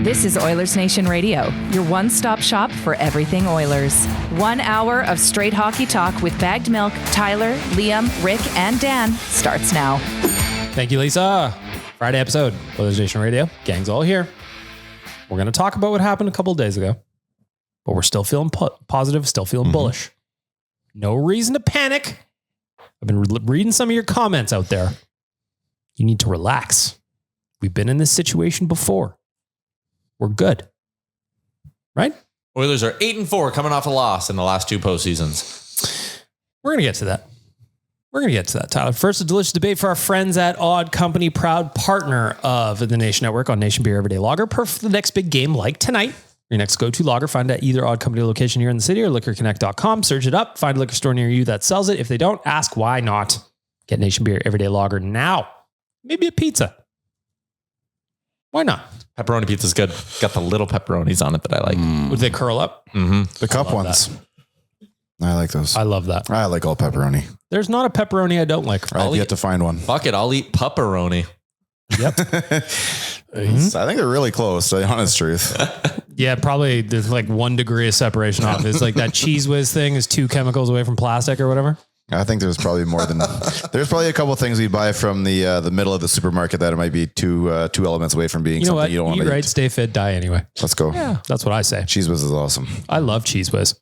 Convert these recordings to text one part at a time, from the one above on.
This is Oilersnation Radio, your one-stop shop for everything Oilers. 1 hour of straight hockey talk with Bagged Milk, Tyler, Liam, Rick, and Dan starts now. Thank you, Lisa. Friday episode, Oilersnation Radio. Gang's all here. We're going to talk about what happened a couple of days ago, but we're still feeling positive, still feeling bullish. No reason to panic. I've been reading some of your comments out there. You need to relax. We've been in this situation before. We're good. Right? Oilers are 8-4 coming off a loss in the last two postseasons. We're going to get to that. Tyler. First, a delicious debate for our friends at Odd Company, proud partner of the Nation Network on Nation Beer Everyday Lager. Perfect for the next big game like tonight. Your next go-to lager, find it at either Odd Company location here in the city or liquorconnect.com. Search it up. Find a liquor store near you that sells it. If they don't, ask why not. Get Nation Beer Everyday Lager now. Maybe a pizza. Why not? Pepperoni pizza's good. Got the little pepperonis on it that I like. Would they curl up? Mm-hmm. The cup ones. That. I like those. I love that. I like all pepperoni. There's not a pepperoni I don't like. I've yet to find one. Fuck it. I'll eat pepperoni. Yep. I think they're really close, to the honest truth. Yeah, probably there's like 1 degree of separation off. It's like that Cheese Whiz thing is 2 chemicals away from plastic or whatever. I think there's probably more than there's probably a couple of things we buy from the middle of the supermarket that it might be two elements away from being something you don't want to eat. Stay fit, die anyway. Let's go. Yeah, that's what I say. Cheese Whiz is awesome. I love Cheese Whiz.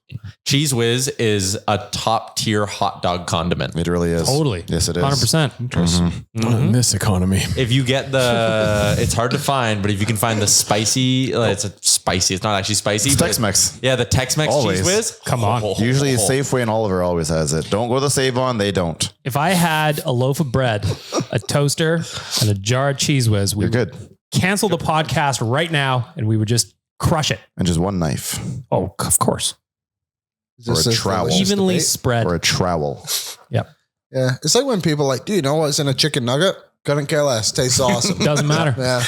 Cheese Whiz is a top tier hot dog condiment. It really is. Totally. Yes, it is. 100%. Interesting. In this economy. If you get it's hard to find, but if you can find the spicy, it's not actually spicy. It's Tex-Mex. Yeah, the Tex-Mex Always. Cheese Whiz. Come on. Usually Safeway and Oliver always has it. Don't go to the Save-On. They don't. If I had a loaf of bread, a toaster, and a jar of Cheese Whiz, we You're good. would cancel the podcast right now and we would just crush it. And just one knife. Oh, of course. Or a trowel. Evenly spread. Or a trowel. Yep. Yeah. It's like when people are like, do you know what's in a chicken nugget? Couldn't care less. Tastes awesome. Doesn't matter. Yeah.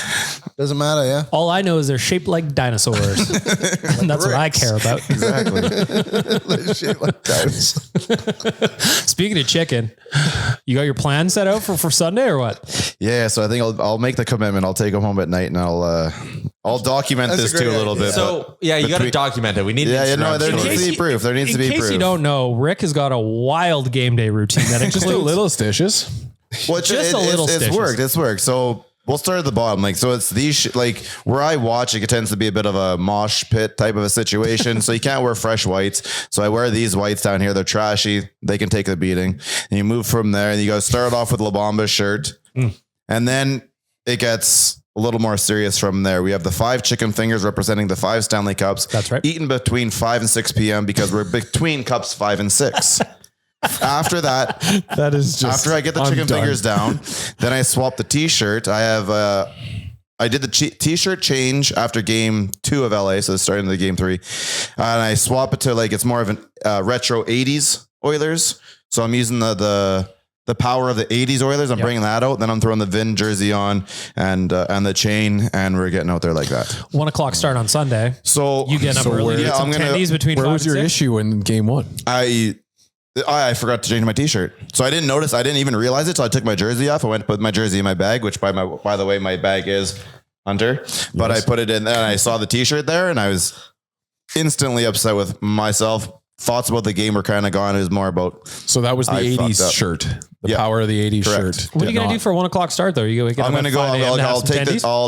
Doesn't matter. Yeah. All I know is they're shaped like dinosaurs. And that's what I care about. Exactly. They're shaped like dinosaurs. Speaking of chicken, you got your plan set out for Sunday or what? Yeah, so I think I'll make the commitment. I'll take them home at night and I'll document That's this a great too a little idea. bit. So yeah, you got to document it. We need Yeah, no, there Instagram needs to stories. be proof. There needs to be proof. In case you don't know, Rick has got a wild game day routine that Just includes a little stitches. Well, Just a little It's stitches. worked. It's worked. So we'll start at the bottom. Like, so it's these, like where I watch, it tends to be a bit of a mosh pit type of a situation. So you can't wear fresh whites. So I wear these whites down here. They're trashy. They can take the beating. And you move from there and you go start off with La Bamba shirt. And then it gets a little more serious from there. We have the 5 chicken fingers representing the 5 Stanley Cups. That's right. Eaten between 5 and 6 p.m. because we're between cups 5 and 6. After that, That is just. after I get the chicken fingers down, then I swap the t-shirt. I did the t-shirt change after game 2 of LA. So starting the game 3 and I swap it to like, it's more of an retro 80s Oilers. So I'm using the power of the 80s Oilers. I'm bringing that out. Then I'm throwing the Vin jersey on and the chain, and we're getting out there like that. 1 o'clock start on Sunday. So You get up So early. where- You get Yeah, some I'm gonna- tendies between Where 5 was and your 6. issue in game 1? I forgot to change my t-shirt. So I didn't notice. I didn't even realize it. So I took my jersey off. I went to put my jersey in my bag, which by the way, my bag is Hunter, but I put it in there and I saw the t-shirt there and I was instantly upset with myself. Thoughts about the game were kind of gone. It was more about, So that was the I fucked 80s up. shirt. The Yeah. power of the 80s Correct. shirt. What are you going to do for a 1 o'clock start though? You go. I'm going to go, I'll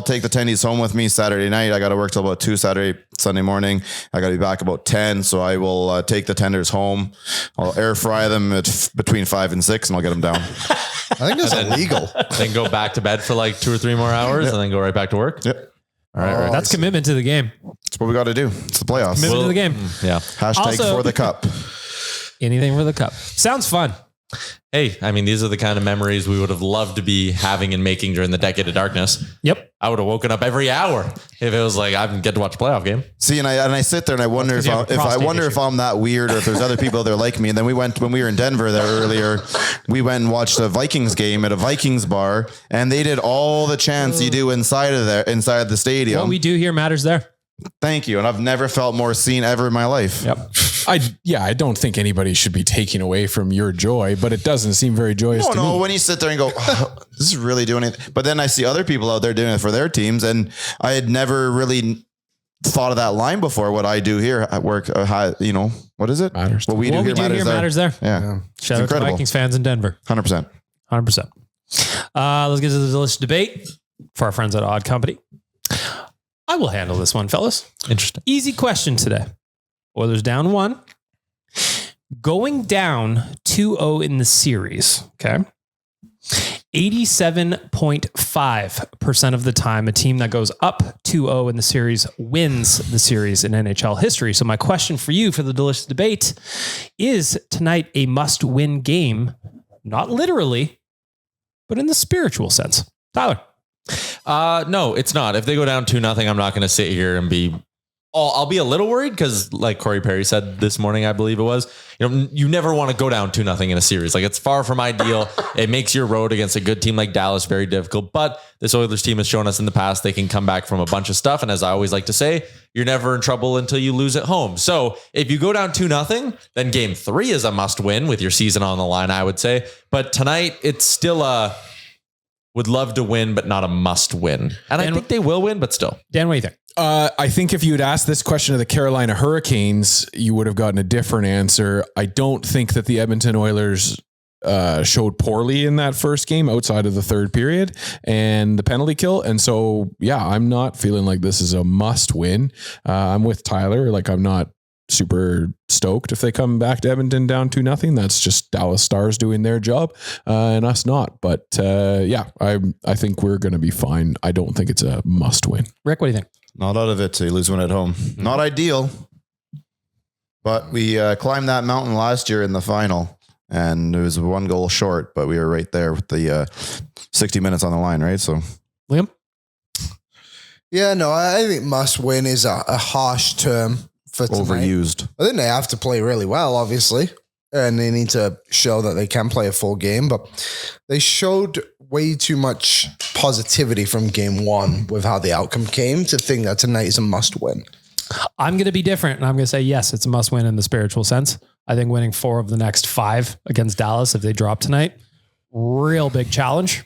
take the tendies home with me Saturday night. I got to work till about 2 Sunday morning. I got to be back about 10. So I will take the tenders home. I'll air fry them at between 5 and 6 and I'll get them down. I think that's illegal. Then go back to bed for like 2 or 3 more hours and then go right back to work. Yep. All right. That's commitment to the game. That's what we got to do. It's the playoffs. Commitment to the game. Yeah. Hashtag Also- for the cup. Anything for the cup. Sounds fun. Hey, I mean, these are the kind of memories we would have loved to be having and making during the decade of darkness. Yep. I would have woken up every hour if it was like I didn't get to watch a playoff game. See, and I sit there and I wonder That's 'cause you have a prostate if I'm that weird or if there's other people that are like me. And then when we were in Denver there earlier, we went and watched a Vikings game at a Vikings bar, and they did all the chants you do inside the stadium. What we do here matters there. Thank you. And I've never felt more seen ever in my life. Yep. I don't think anybody should be taking away from your joy, but it doesn't seem very joyous to No, me. when you sit there and go, this is really doing it. But then I see other people out there doing it for their teams, and I had never really thought of that line before. What I do here at work, what is it? Matters. What we do here matters there. Yeah. Shout out to Vikings fans in Denver. 100%. 100%. Let's get to the delicious debate for our friends at Odd Company. I will handle this one, fellas. Interesting. Easy question today. Oilers down 1. Going down 2-0 in the series. Okay. 87.5% of the time, a team that goes up 2-0 in the series wins the series in NHL history. So my question for you for the delicious debate is tonight a must-win game, not literally, but in the spiritual sense. Tyler. No, it's not. If they go down 2-0, I'm not going to sit here and be. I'll be a little worried because, like Corey Perry said this morning, I believe it was, you never want to go down 2-0 in a series. Like, it's far from ideal. It makes your road against a good team like Dallas very difficult. But this Oilers team has shown us in the past they can come back from a bunch of stuff. And as I always like to say, you're never in trouble until you lose at home. So if you go down 2-0, then game 3 is a must win with your season on the line, I would say. But tonight, it's still would love to win, but not a must win. And I think they will win, but still. Dan, what do you think? I think if you had asked this question of the Carolina Hurricanes, you would have gotten a different answer. I don't think that the Edmonton Oilers showed poorly in that first game outside of the third period and the penalty kill. And so, yeah, I'm not feeling like this is a must win. I'm with Tyler. Like, I'm not super stoked if they come back to Edmonton down 2-0. That's just Dallas Stars doing their job and us not. But yeah, I think we're going to be fine. I don't think it's a must win. Rick, what do you think? Not out of it to lose one at home. Not ideal, but we climbed that mountain last year in the final, and it was 1 goal short, but we were right there with the 60 minutes on the line, right? So, Liam? Yeah, no, I think must win is a harsh term for tonight. Overused. I think they have to play really well, obviously, and they need to show that they can play a full game, but they showed way too much positivity from game 1 with how the outcome came to think that tonight is a must win. I'm going to be different, and I'm going to say, yes, it's a must win in the spiritual sense. I think winning 4 of the next 5 against Dallas, if they drop tonight, real big challenge.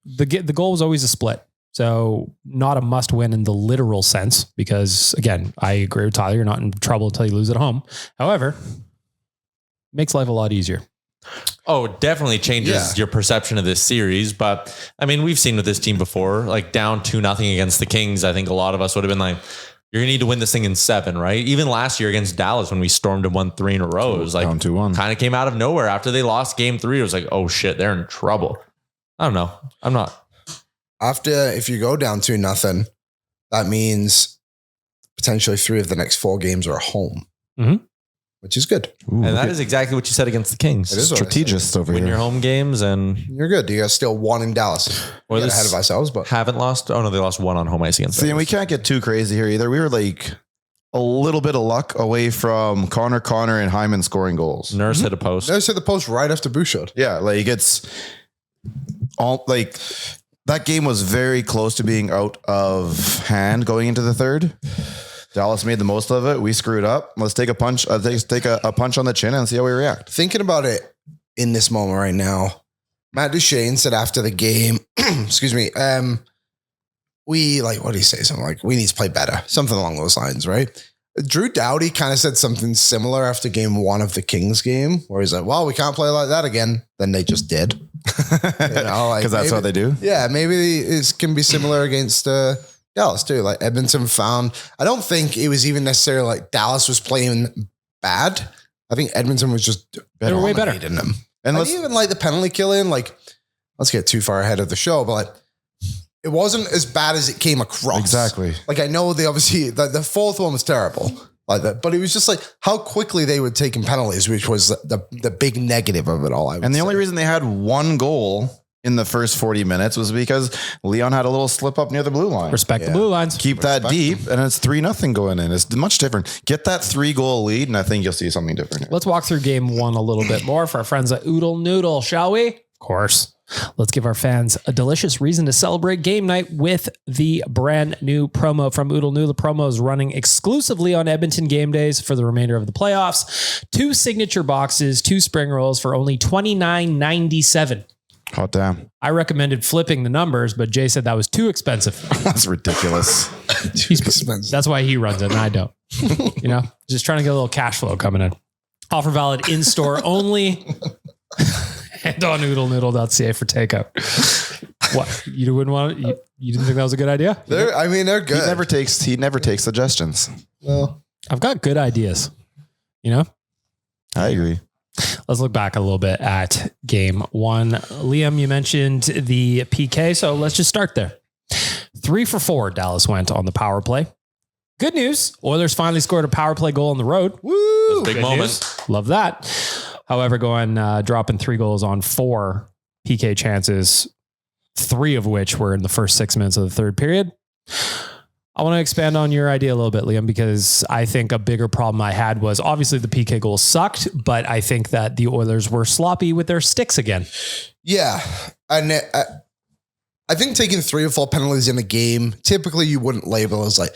The goal was always a split. So not a must win in the literal sense, because again, I agree with Tyler. You're not in trouble until you lose at home. However, makes life a lot easier. Oh, definitely changes your perception of this series. But I mean, we've seen with this team before, like down 2-0 against the Kings. I think a lot of us would have been like, you're going to need to win this thing in 7, right? Even last year against Dallas, when we stormed and won 3 in a row, it was like down 2-1. Kind of came out of nowhere after they lost game 3. It was like, oh shit, they're in trouble. I don't know. I'm not. If you go down 2-0, that means potentially 3 of the next 4 games are at home, which is good. Ooh, and that is exactly what you said against the Kings. It is strategist over Win here. your home games and you're good. You guys still 1 in Dallas. We're ahead of ourselves, but haven't lost. Oh no, they lost 1 on home ice against. See, and we can't get too crazy here either. We were like a little bit of luck away from Connor and Hyman scoring goals. Nurse hit a post. Nurse hit the post right after Bouchard. Yeah, like it's all like that game was very close to being out of hand going into the third. Dallas made the most of it. We screwed up. Let's take a punch. Take a punch on the chin and see how we react. Thinking about it in this moment right now, Matt Duchene said after the game, excuse me, we like, what did he say? Something like, we need to play better. Something along those lines, right? Drew Doughty kind of said something similar after game 1 of the Kings game, where he's like, well, we can't play like that again. Then they just did. Because that's what they do. Yeah, maybe it can be similar against Dallas too. Like Edmonton found, I don't think it was even necessarily like Dallas was playing bad. I think Edmonton was just they were way better in them. And even like the penalty killing, like let's get too far ahead of the show, but like it wasn't as bad as it came across. Exactly. Like I know they obviously the 4th one was terrible. Like that, but it was just like how quickly they were taking penalties, which was the big negative of it all. And the only reason they had 1 goal in the first 40 minutes was because Leon had a little slip up near the blue line. Respect the blue lines. Keep that deep, and it's 3-0 going in. It's much different. Get that 3-goal lead, and I think you'll see something different here. Let's walk through game 1 a little bit more for our friends at Oodle Noodle, shall we? Of course. Let's give our fans a delicious reason to celebrate game night with the brand new promo from Oodle Noodle. The promo is running exclusively on Edmonton game days for the remainder of the playoffs. 2 signature boxes, 2 spring rolls for only $29.97. Hot damn. I recommended flipping the numbers, but Jay said that was too expensive. That's ridiculous. That's why he runs it and I don't. Just trying to get a little cash flow coming in. Offer valid in-store only and on noodle.ca for takeout. What? You wouldn't want it? You didn't think that was a good idea? They're good. He never takes suggestions. Well, I've got good ideas. I agree. Let's look back a little bit at game one. Liam, you mentioned the PK, so let's just start there. 3 for 4, Dallas went on the power play. Good news. Oilers finally scored a power play goal on the road. Woo! Big Good moment. news. Love that. However, dropping 3 goals on 4 PK chances, 3 of which were in the first 6 minutes of the third period. I want to expand on your idea a little bit, Liam, because I think a bigger problem I had was obviously the PK goals sucked, but I think that the Oilers were sloppy with their sticks again. yeah. And I think taking 3 or 4 penalties in a game, typically you wouldn't label as like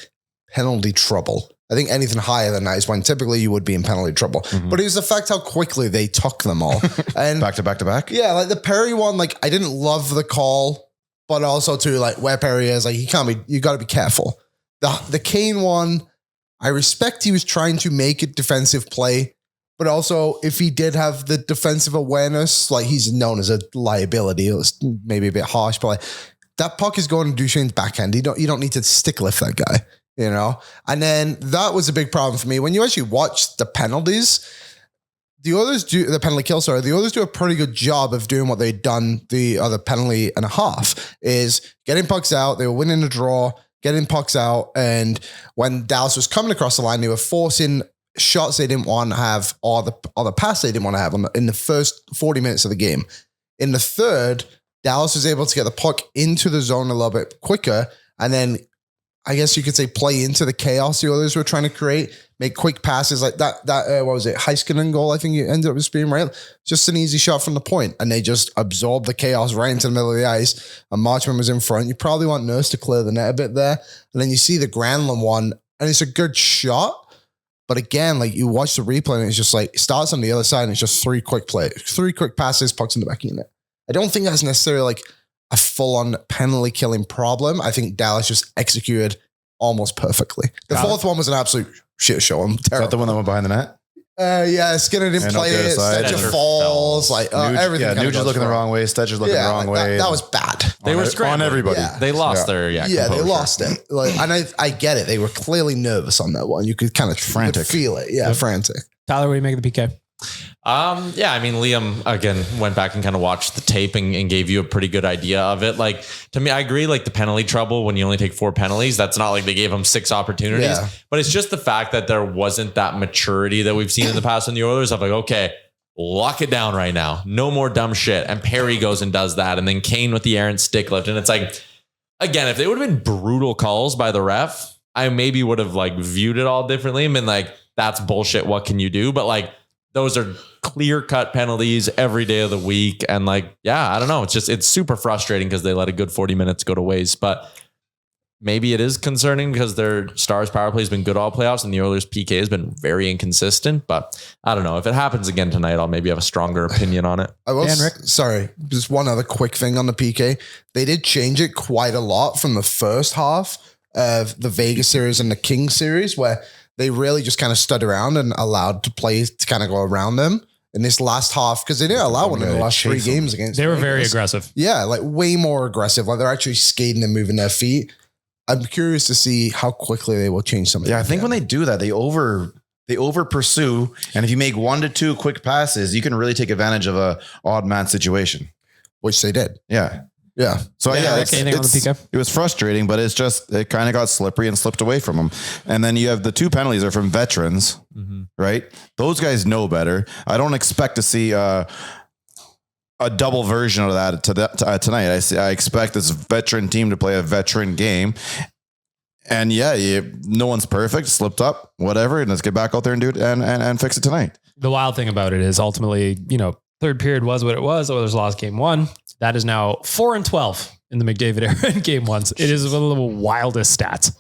penalty trouble. I think anything higher than that is when typically you would be in penalty trouble. Mm-hmm. But it was the fact how quickly they took them all. And Back to back to back. yeah, like the Perry one, like I didn't love the call, but also too, like where Perry is, like you got to be careful. The Kane one, I respect he was trying to make a defensive play, but also if he did have the defensive awareness, like he's known as a liability. It was maybe a bit harsh, but like that puck is going to Duchene's backhand. You don't need to stick lift that guy, And then that was a big problem for me. When you actually watch the penalties, the Oilers do the penalty kill. Sorry, the Oilers do a pretty good job of doing what they'd done the other penalty and a half, is getting pucks out. They were winning the draw, getting pucks out. And when Dallas was coming across the line, they were forcing shots they didn't want to have or the pass they didn't want to have in the first 40 minutes of the game. In the third, Dallas was able to get the puck into the zone a little bit quicker. And then I guess you could say play into the chaos the Oilers were trying to create, make quick passes like that. What was it? Heiskanen goal, I think it ended up being right. Just an easy shot from the point, and they just absorbed the chaos right into the middle of the ice. And Marchman was in front. You probably want Nurse to clear the net a bit there. And then you see the Granlund one, and it's a good shot. But again, like you watch the replay, and it's just like starts on the other side, and it's just 3 quick passes, pucks in the back of the net. I don't think that's necessarily like a full-on penalty killing problem. I think Dallas just executed almost perfectly. The fourth one was an absolute shit show. I'm terrible. Is that the one that went behind the net? Yeah, Skinner didn't And play up the other it. side. Stetcher falls. Like everything. Yeah, Nuge is looking the wrong way. Stetcher's looking the wrong way. That was bad. They were on scrambling. everybody. Yeah. They lost Yeah, they composure. lost it. Like, and I get it. They were clearly nervous on that one. You could kind of Frantic. feel it. Yeah, frantic. Tyler, what do you make of the PK? Yeah, I mean, Liam, again, went back and kind of watched the tape and gave you a pretty good idea of it. Like, to me, I agree, like the penalty trouble, when you only take 4 penalties, that's not like they gave him 6 opportunities, Yeah. but it's just the fact that there wasn't that maturity that we've seen in the past in the Oilers of like, okay, lock it down right now. No more dumb shit. And Perry goes and does that. And then Kane with the errant stick lift. And it's like, again, if they would have been brutal calls by the ref, I maybe would have like viewed it all differently and been like, that's bullshit. What can you do? But like, those are clear cut penalties every day of the week. And like, yeah, I don't know. It's super frustrating because they let a good 40 minutes go to waste, but maybe it is concerning because their Stars power play has been good all playoffs and the Oilers PK has been very inconsistent, but I don't know. If it happens again tonight, I'll maybe have a stronger opinion on it. Sorry, just one other quick thing on the PK. They did change it quite a lot from the first half of the Vegas series and the Kings series, where they really just kind of stood around and allowed to play to kind of go around them in this last half, because they didn't allow one in the last 3 games against. They were Vegas. very aggressive. Yeah, like way more aggressive. Like they're actually skating and moving their feet. I'm curious to see how quickly they will change something. Yeah, I think when they do that, they over pursue, and if you make 1 to 2 quick passes, you can really take advantage of a odd man situation, which they did. Yeah. Yeah. So yeah, anything on the PK? it was frustrating, but it kind of got slippery and slipped away from them. And then you have the 2 penalties are from veterans, right? Those guys know better. I don't expect to see a double version of that tonight. I expect this veteran team to play a veteran game. And yeah, no one's perfect, slipped up, whatever. And let's get back out there and do it and fix it tonight. The wild thing about it is ultimately, third period was what it was. Oilers lost game 1. That is now 4-12 in the McDavid era in game 1s. It is one of the wildest stats.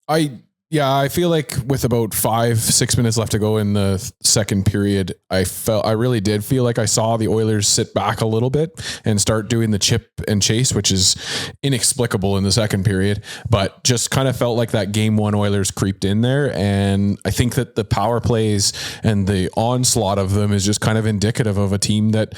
I Yeah, I feel like with about 5-6 minutes left to go in the second period, I really did feel like I saw the Oilers sit back a little bit and start doing the chip and chase, which is inexplicable in the second period, but just kind of felt like that game one Oilers creeped in there. And I think that the power plays and the onslaught of them is just kind of indicative of a team that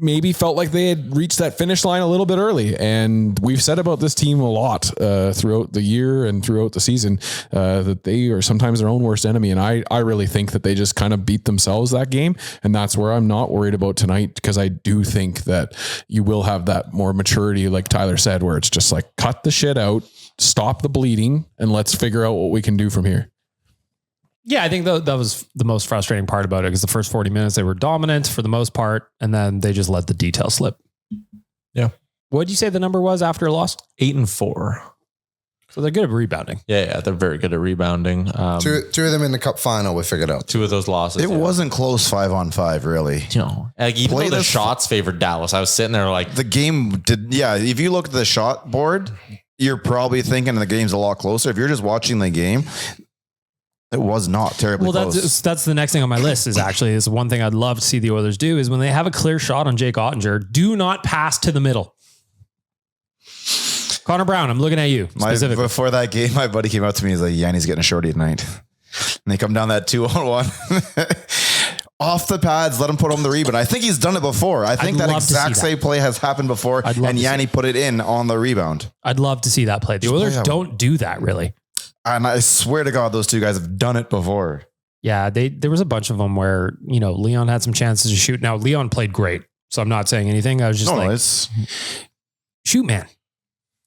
maybe felt like they had reached that finish line a little bit early. And we've said about this team a lot throughout the year and throughout the season that they are sometimes their own worst enemy. And I really think that they just kind of beat themselves that game. And that's where I'm not worried about tonight, because I do think that you will have that more maturity, like Tyler said, where it's just like, cut the shit out, stop the bleeding, and let's figure out what we can do from here. Yeah, I think that was the most frustrating part about it, because the first 40 minutes they were dominant for the most part, and then they just let the details slip. Yeah. What did you say the number was after a loss? 8-4. So they're good at rebounding. Yeah, they're very good at rebounding. Two of them in the cup final, we figured out. 2 of those losses. It wasn't close 5-on-5, really. You know, like even though the shots favored Dallas, I was sitting there like The game did, yeah. If you look at the shot board, you're probably thinking the game's a lot closer. If you're just watching the game, it was not terribly close. That's the next thing on my list is one thing I'd love to see the Oilers do is when they have a clear shot on Jake Ottinger, do not pass to the middle. Connor Brown, I'm looking at you specifically. Before that game, my buddy came up to me. He's like, Yanni's getting a shorty tonight. And they come down that 2-on-1. Off the pads, let him put on the rebound. I think he's done it before. I think that exact same play has happened before, and Yanni put it in on the rebound. I'd love to see that play. The Oilers don't do that really. And I swear to God, those two guys have done it before. Yeah, there was a bunch of them where, Leon had some chances to shoot. Now, Leon played great, so I'm not saying anything. I was just shoot, man.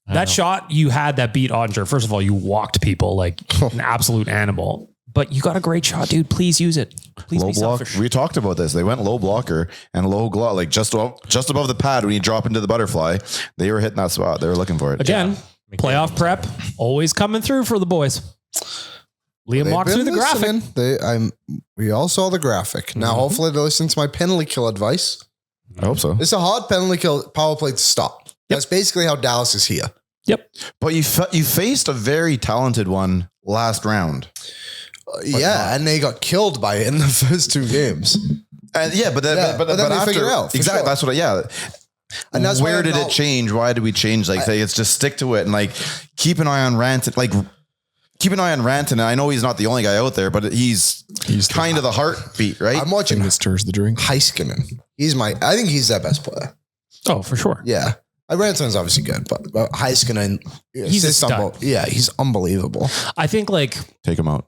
That shot you had that beat Ottinger. First of all, you walked people like an absolute animal. But you got a great shot, dude. Please use it. Please low be block. selfish. We talked about this. They went low blocker and low glove, like just above the pad when you drop into the butterfly. They were hitting that spot. They were looking for it. Again, playoff prep, always coming through for the boys. Liam walked through the graphic. We all saw the graphic. Now, hopefully they listen to my penalty kill advice. I hope so. It's a hard penalty kill power play to stop. That's basically how Dallas is here. Yep. But you faced a very talented one last round. And they got killed by it in the first 2 games. And but then they figured it out. Exactly. Sure. That's what. And that's where did it change? Why did we change? Say it's just stick to it and keep an eye on Rantanen. Keep an eye on Rantanen. I know he's not the only guy out there, but he's kind of the heartbeat, right? I'm watching This stirs the drink. Heiskanen. I think he's their best player. Oh, for sure. Yeah. Rantanen's obviously good, but Heiskanen, he's a stud. He's unbelievable. I think take him out.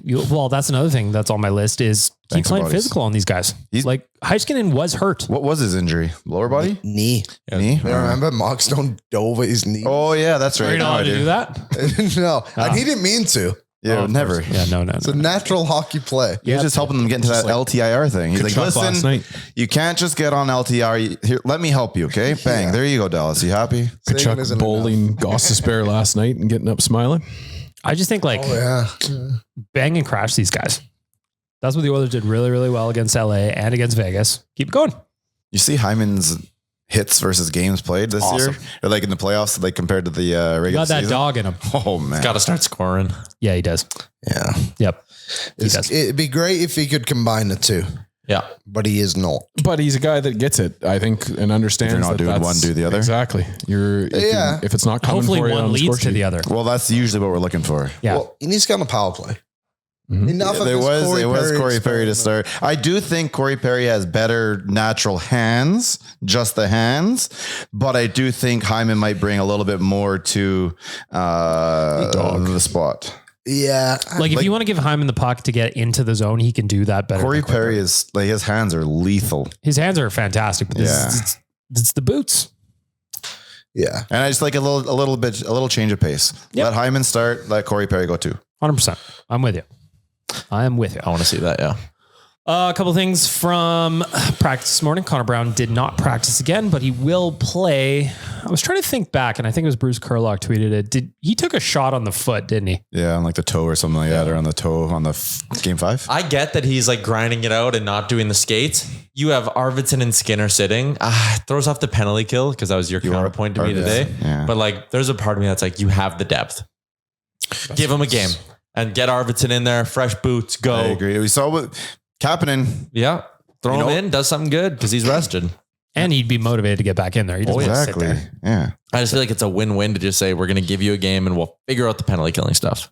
Well, that's another thing that's on my list is keep playing physical on these guys. Heiskanen was hurt. What was his injury? Lower body? Knee. Knee? You remember Mark Stone dove at his knee? Oh yeah, that's right. Are you not allowed to do that? No, and he didn't mean to. Yeah, never. Yeah, no. It's a natural hockey play. He was just helping them get into that LTIR thing. He's like, listen, you can't just get on LTIR. Here, let me help you, okay? Bang. There you go, Dallas. You happy? Kachuk bowling Goss Bear last night and getting up smiling. I just think bang and crash these guys. That's what the Oilers did really, really well against LA and against Vegas. Keep going. You see Hyman's hits versus games played this year? Or in the playoffs, compared to the regular got that season? dog in him. Oh, man. got to start scoring. Yeah, he does. Yeah. Yep. He does. It'd be great if he could combine the two. Yeah. But he is not. But he's a guy that gets it, I think, and understands. If you're not doing one, do the other. Exactly. If it's not coming Hopefully for you one on the leads score to sheet. the other. Well, that's usually what we're looking for. Yeah. Well, he needs to get on the power play. Mm-hmm. Enough of It was Corey Perry to experiment. start. I do think Corey Perry has better natural hands, just the hands, but I do think Hyman might bring a little bit more to the spot. Yeah. If you want to give Hyman the puck to get into the zone, he can do that better. Corey Perry is his hands are lethal. His hands are fantastic, but it's the boots. Yeah. And I just like a little change of pace. Yep. Let Hyman start, let Corey Perry go too. 100%. I'm with you. I want to see that. Yeah. A couple of things from practice this morning. Connor Brown did not practice again, but he will play. I was trying to think back, and I think it was Bruce Kurlock tweeted it. He took a shot on the foot, didn't he? Yeah, on the toe or something like that, or on the toe on the game 5. I get that he's grinding it out and not doing the skates. You have Arvidsson and Skinner sitting. Throws off the penalty kill because that was your counterpoint to me today. Yeah. But there's a part of me that's you have the depth. Give him a game and get Arvidsson in there. Fresh boots. Go. I agree. We saw what Kapanen. Yeah. Throw him in. Does something good because he's rested. And he'd be motivated to get back in there. He doesn't want to sit Exactly. there. Yeah. I just feel like it's a win-win to just say, we're going to give you a game and we'll figure out the penalty killing stuff.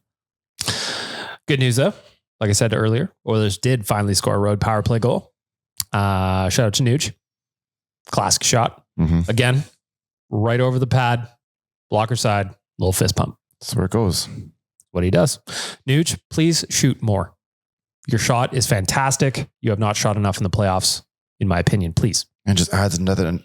Good news though. Like I said earlier, Oilers did finally score a road power play goal. Shout out to Nuge. Classic shot. Mm-hmm. Again, right over the pad, blocker side, little fist pump. That's where it goes. What he does. Nuge, please shoot more. Your shot is fantastic. You have not shot enough in the playoffs, in my opinion. Please. And just adds another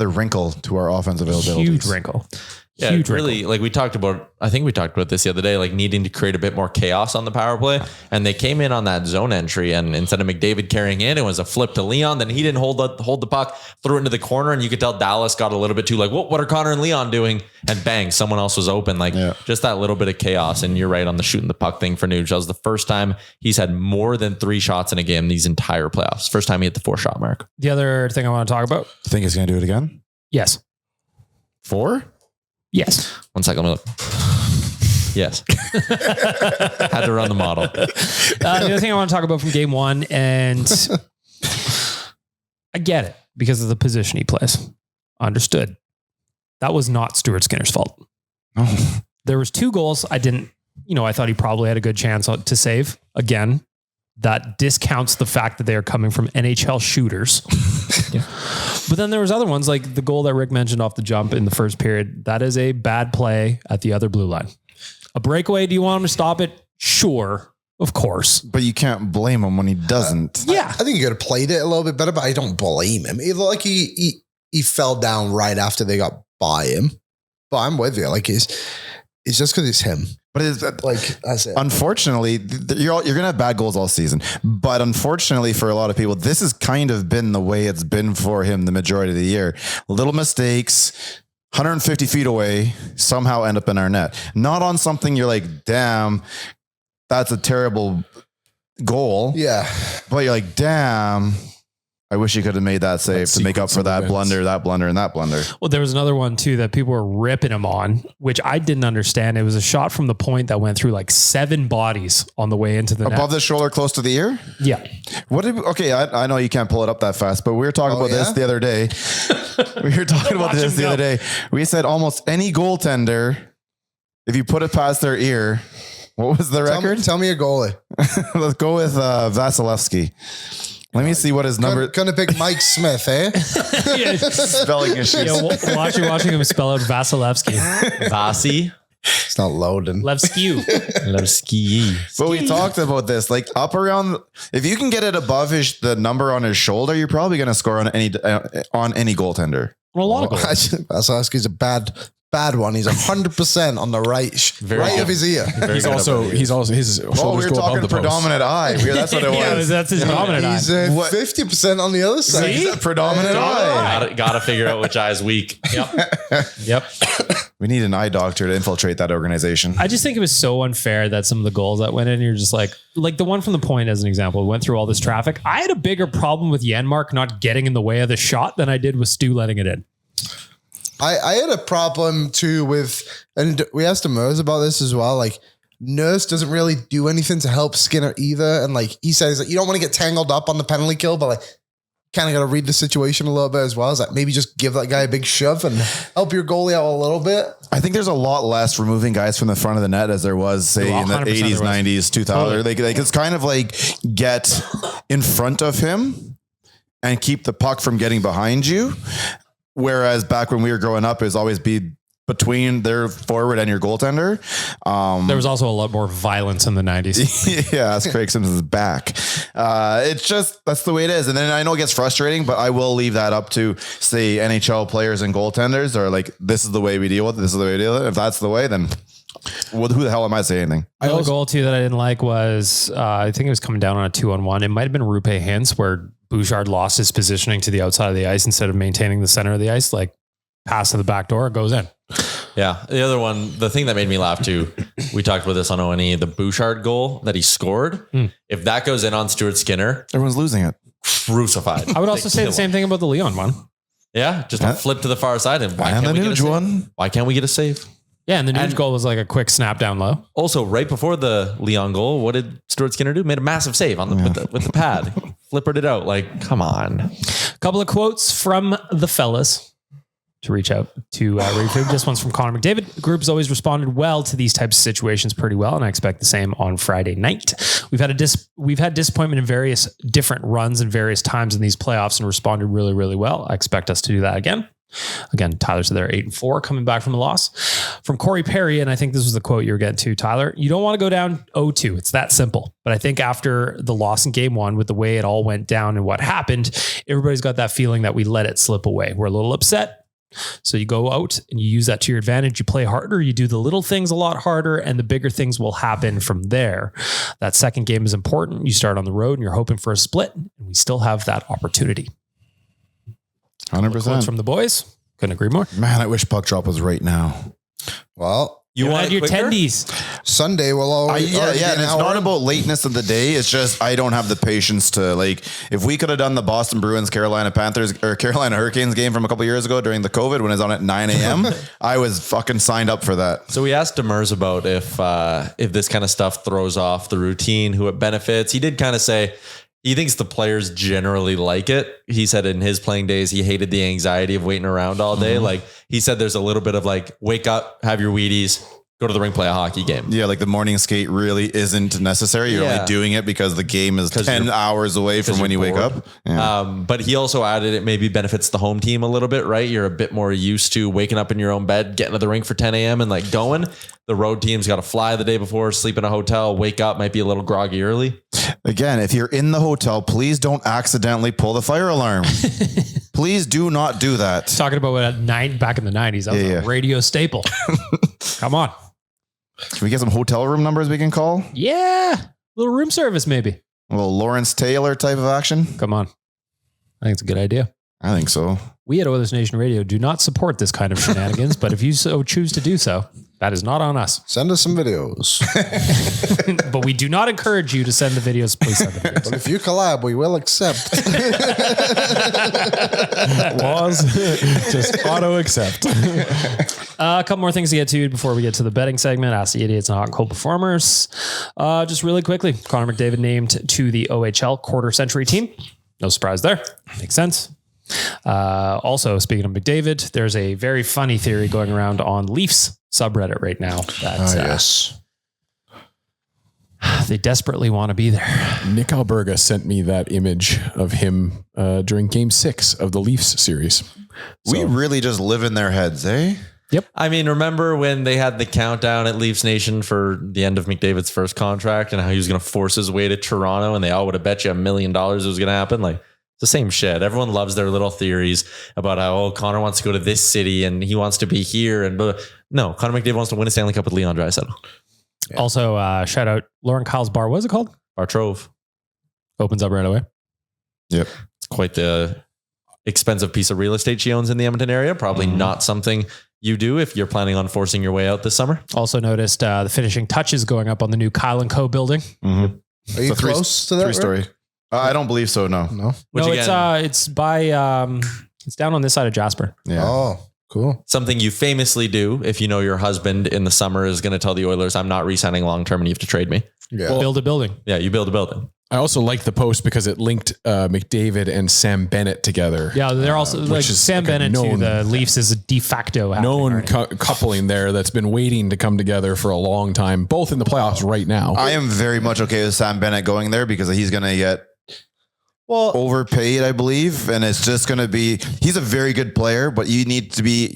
wrinkle to our offensive availability. Huge wrinkle. Yeah, Huge really, wrinkle. like we talked about, I think we talked about this the other day, like needing to create a bit more chaos on the power play. And they came in on that zone entry, and instead of McDavid carrying in, it was a flip to Leon. Then he didn't hold the puck, threw it into the corner, and you could tell Dallas got a little bit too like, what are Connor and Leon doing? And bang, someone else was open. Like just that little bit of chaos. And you're right on the shooting the puck thing for Nuge. That was the first time he's had more than 3 shots in a game these entire playoffs. First time he hit the 4-shot mark. The other thing I want to talk about. Think he's going to do it again? Yes. 4? Yes. 1 second. Let me look. Yes. Had to run the model. The other thing I want to talk about from game 1, and I get it because of the position he plays. Understood. That was not Stuart Skinner's fault. Oh. There was 2 goals. I thought he probably had a good chance to save. Again, that discounts the fact that they are coming from NHL shooters. Yeah. But then there was other ones like the goal that Rick mentioned off the jump in the first period. That is a bad play at the other blue line. A breakaway. Do you want him to stop it? Sure. Of course. But you can't blame him when he doesn't. Yeah. I think he could have played it a little bit better, but I don't blame him. It looked like he fell down right after they got by him. But I'm with you. Like it's just because it's him. But it's Like that's it. unfortunately, you're going to have bad goals all season. But unfortunately for a lot of people, this has kind of been the way it's been for him the majority of the year. Little mistakes, 150 feet away, somehow end up in our net. Not on something you're like, damn, that's a terrible goal. Yeah. But you're like, damn, I wish you could have made that save to make up for that blunder, that blunder, and that blunder. Well, there was another one too that people were ripping him on, which I didn't understand. It was a shot from the point that went through like 7 bodies on the way into the net. Above the shoulder, close to the ear? Yeah. I know you can't pull it up that fast, but we were talking about this the other day. We were talking about this the other day. We said almost any goaltender, if you put it past their ear, what was the record? Tell me a goalie. Let's go with Vasilevsky. Let me see what his number. Gonna pick Mike Smith, eh? Spelling issues. Yeah, watching him spell out Vasilevsky. Vasi. It's not loading. Levskew. Levski. But we talked about this, like up around. If you can get it above the number on his shoulder, you're probably going to score on any goaltender. Well, a lot of goals. Vasilevsky's a bad one. He's 100% on the right of his ear. He's also his shoulders Well, we were go above talking the post. predominant eye. That's what it Yeah, was. that's his dominant eye. He's 50% on the other side. See? Predominant eye. Gotta figure out which eye is weak. Yep. We need an eye doctor to infiltrate that organization. I just think it was so unfair that some of the goals that went in, you're just like the one from the point as an example, went through all this traffic. I had a bigger problem with Janmark not getting in the way of the shot than I did with Stu letting it in. I had a problem too with, and we asked Mers about this as well. Like Nurse doesn't really do anything to help Skinner either. And like he says that you don't want to get tangled up on the penalty kill, but like kind of got to read the situation a little bit as well. Is that maybe just give that guy a big shove and help your goalie out a little bit? I think there's a lot less removing guys from the front of the net as there was, say, in the 80s, 90s, 2000. Totally. Like it's kind of like get in front of him and keep the puck from getting behind you. Whereas back when we were growing up, is always be between their forward and your goaltender. There was also a lot more violence in the 90s. Yeah, that's Craig Simpson's back. It's just, that's the way it is. And then I know it gets frustrating, but I will leave that up to, say, NHL players and goaltenders are like, this is the way we deal with it. This is the way we deal with it. If that's the way, then who the hell am I saying anything? Another goal too that I didn't like was, I think it was coming down on a 2-on-1. It might've been Rupe Hintz where Bouchard lost his positioning to the outside of the ice instead of maintaining the center of the ice, like pass to the back door, it goes in. Yeah. The other one, the thing that made me laugh too, we talked about this on O&E, the Bouchard goal that he scored. If that goes in on Stuart Skinner, Everyone's losing it. crucified. I would also say the same thing about the Leon one. Yeah. Just a flip to the far side. And why And can't the we get a Nuge save? one. Why can't we get a save? Yeah, and the Nuge goal was like a quick snap down low. Also, right before the Leon goal, what did Stuart Skinner do? Made a massive save on with the pad. Flippered it out. Like, come on. A couple of quotes from the fellas to reach out to Reef. This one's from Connor McDavid. The group has always responded well to these types of situations pretty well, and I expect the same on Friday night. We've had disappointment in various different runs and various times in these playoffs and responded really, really well. I expect us to do that again. Again, Tyler said they're 8-4 coming back from a loss. From Corey Perry, and I think this was the quote you were getting to, Tyler, you don't want to go down 0-2. It's that simple. But I think after the loss in game one, with the way it all went down and what happened, everybody's got that feeling that we let it slip away. We're a little upset. So you go out and you use that to your advantage. You play harder. You do the little things a lot harder, and the bigger things will happen from there. That second game is important. You start on the road and you're hoping for a split, and we still have that opportunity. 100%. Quotes from the boys. Couldn't agree more. Man, I wish puck drop was right now. Well, You want your quicker? tendies. Sunday will always And it's not about lateness of the day. It's just I don't have the patience to, like, if we could have done the Boston Bruins, Carolina Panthers or Carolina Hurricanes game from a couple years ago during the COVID when it was on at 9 a.m., I was fucking signed up for that. So we asked Demers about if this kind of stuff throws off the routine, who it benefits. He did kind of say he thinks the players generally like it. He said in his playing days, he hated the anxiety of waiting around all day. Like he said, there's a little bit of like, wake up, have your Wheaties, go to the rink, play a hockey game. Yeah, like the morning skate really isn't necessary. You're only doing it because the game is 10 hours away from when you wake up. Yeah. But he also added it maybe benefits the home team a little bit, right? You're a bit more used to waking up in your own bed, getting to the rink for 10 a.m. and like going. The road team's got to fly the day before, sleep in a hotel, wake up, might be a little groggy early. Again, if you're in the hotel, please don't accidentally pull the fire alarm. Please do not do that. Talking about what back in the 90s, that was a radio staple. Come on. Can we get some hotel room numbers we can call? Yeah. Little room service, maybe. A little Lawrence Taylor type of action? Come on. I think it's a good idea. I think so. We at Oilersnation Radio do not support this kind of shenanigans, but if you so choose to do so, that is not on us. Send us some videos. But we do not encourage you to send the videos. Please send the videos. But if you collab, we will accept. Laws, just auto accept. A couple more things to get to before we get to the betting segment. Ask the idiots and hot and cold performers. Just really quickly, Connor McDavid named to the OHL quarter century team. No surprise there. Makes sense. Also, speaking of McDavid, there's a very funny theory going around on Leafs subreddit right now that Yes. they desperately want to be there. Nick Alberga sent me that image of him during Game 6 of the Leafs series. We really just live in their heads, eh? I mean, remember when they had the countdown at Leafs Nation for the end of McDavid's first contract and how he was going to force his way to Toronto and they all would have bet you $1 million it was going to happen? Like, it's the same shit. Everyone loves their little theories about how, Connor wants to go to this city and he wants to be here. And no, Connor McDavid wants to win a Stanley Cup with Leon Draisaitl. Yeah. Also, shout out Lauren Kyle's bar. What is it called? Bar Trove. Opens up right away. Yep. It's quite the expensive piece of real estate she owns in the Edmonton area. Probably not something you do if you're planning on forcing your way out this summer. Also noticed the finishing touches going up on the new Kyle & Co. building. Mm-hmm. Are you close to that? Three-story. I don't believe so, no. Which it's by it's down on this side of Jasper. Yeah. Oh, cool. Something you famously do if you know your husband in the summer is going to tell the Oilers, I'm not re-signing long-term and you have to trade me. Yeah. Build a building. Yeah, you build a building. I also liked the post because it linked McDavid and Sam Bennett together. Yeah, they're also like is Sam like a Bennett to known- the Leafs is a de facto Known coupling there that's been waiting to come together for a long time, both in the playoffs right now. I am very much okay with Sam Bennett going there because he's going to get overpaid, I believe. And it's just going to be, he's a very good player, but you need to be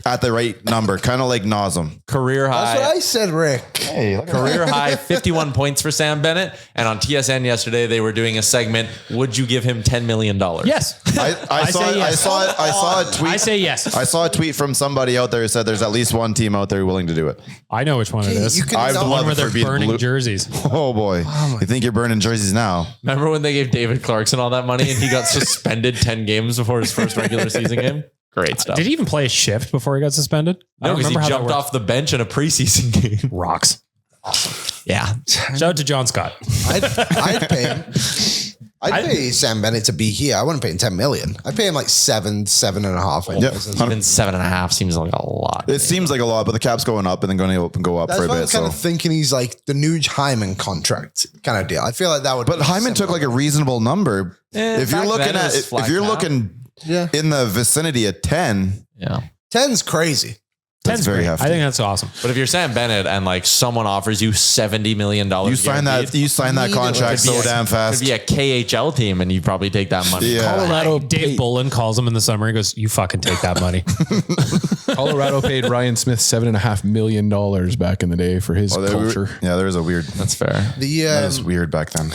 at the right number, kind of like Nazem. Career high. That's what I said, Rick. Hey, look at Career high 51 points for Sam Bennett. And on TSN yesterday, they were doing a segment. Would you give him $10 million? Yes. I saw a tweet. I say yes. I saw a tweet from somebody out there who said there's at least one team out there willing to do it. I know which one it is. You can I'd tell- The one love where it they're for being burning blue. jerseys. Oh boy. You think you're burning jerseys now? Remember when they gave David Clarkson all that money and he got suspended 10 games before his first regular season game? Great stuff. Did he even play a shift before he got suspended? I No, don't because he remember how that jumped worked. off the bench in a preseason game. Rocks. Yeah. Shout out to John Scott. I'd pay him. I'd pay Sam Bennett to be here. I wouldn't pay him 10 million. I'd pay him like 7.5. Yep. Even 7.5 seems like a lot. It seems like a lot, but the cap's going up and then going to go up That's for a why I'm bit. kind So. of thinking he's like the Nuge Hyman contract kind of deal. I feel like that would. But be Hyman took similar. like a reasonable number. If you're back looking then it at, was if flat you're cap. looking Yeah. in the vicinity of 10, Yeah. 10's crazy. that's 10's very great. hefty. I think that's awesome. But if you're Sam Bennett and like someone offers you $70 million, You sign that contract so damn Could fast. be a KHL team, and you probably take that money. Yeah. Colorado Dave Bolin calls him in the summer. He goes, "You fucking take that money." Colorado paid Ryan Smith $7.5 million back in the day for his culture. Yeah, there was a weird. That's fair. That was weird back then.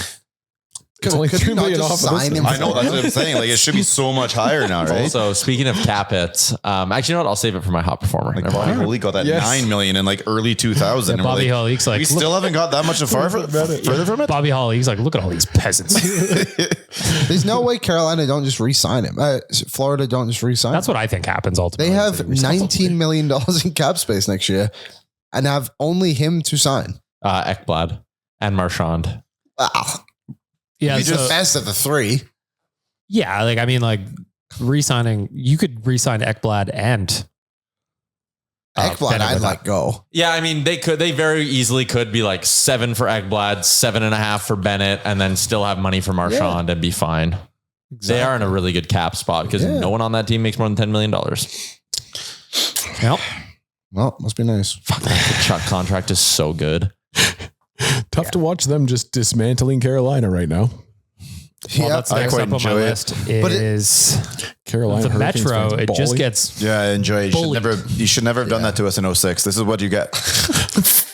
It's only Could $2 you not million just off of sign this. him? I know, that's what I'm saying. Like, it should be so much higher now, right? Also, speaking of cap hits, actually, you know what? I'll save it for my hot performer. Like Never Bobby mind. Holy got that Yes. 9 million in like early 2000. Yeah, and we're Bobby like, Holy's like, we look- still haven't got that much further from it. Bobby Holly's like, look at all these peasants. There's no way Carolina don't just re-sign him. Florida don't just re-sign That's him. what I think happens ultimately. They have resign. $19 million in cap space next year and have only him to sign. Ekblad and Marchand. Wow. Yeah, He so, just best of the three. yeah. Like I mean, like re-signing. You could re-sign Ekblad and Ekblad, Bennett I'd with let go. Yeah, I mean, they very easily could be like 7 for Ekblad, 7.5 for Bennett, and then still have money for Marchand and be fine. They are in a really good cap spot because no one on that team makes more than $10 million. Yep. Well, must be nice. Fuck, the Chuck contract is so good. Tough to watch them just dismantling Carolina right now. Well, that's I next quite up on my enjoy it. list But is Carolina the Hurricanes Metro. fans It just bawling. gets Yeah, I enjoy it. Bullied. You should never have done that to us in 06. This is what you get.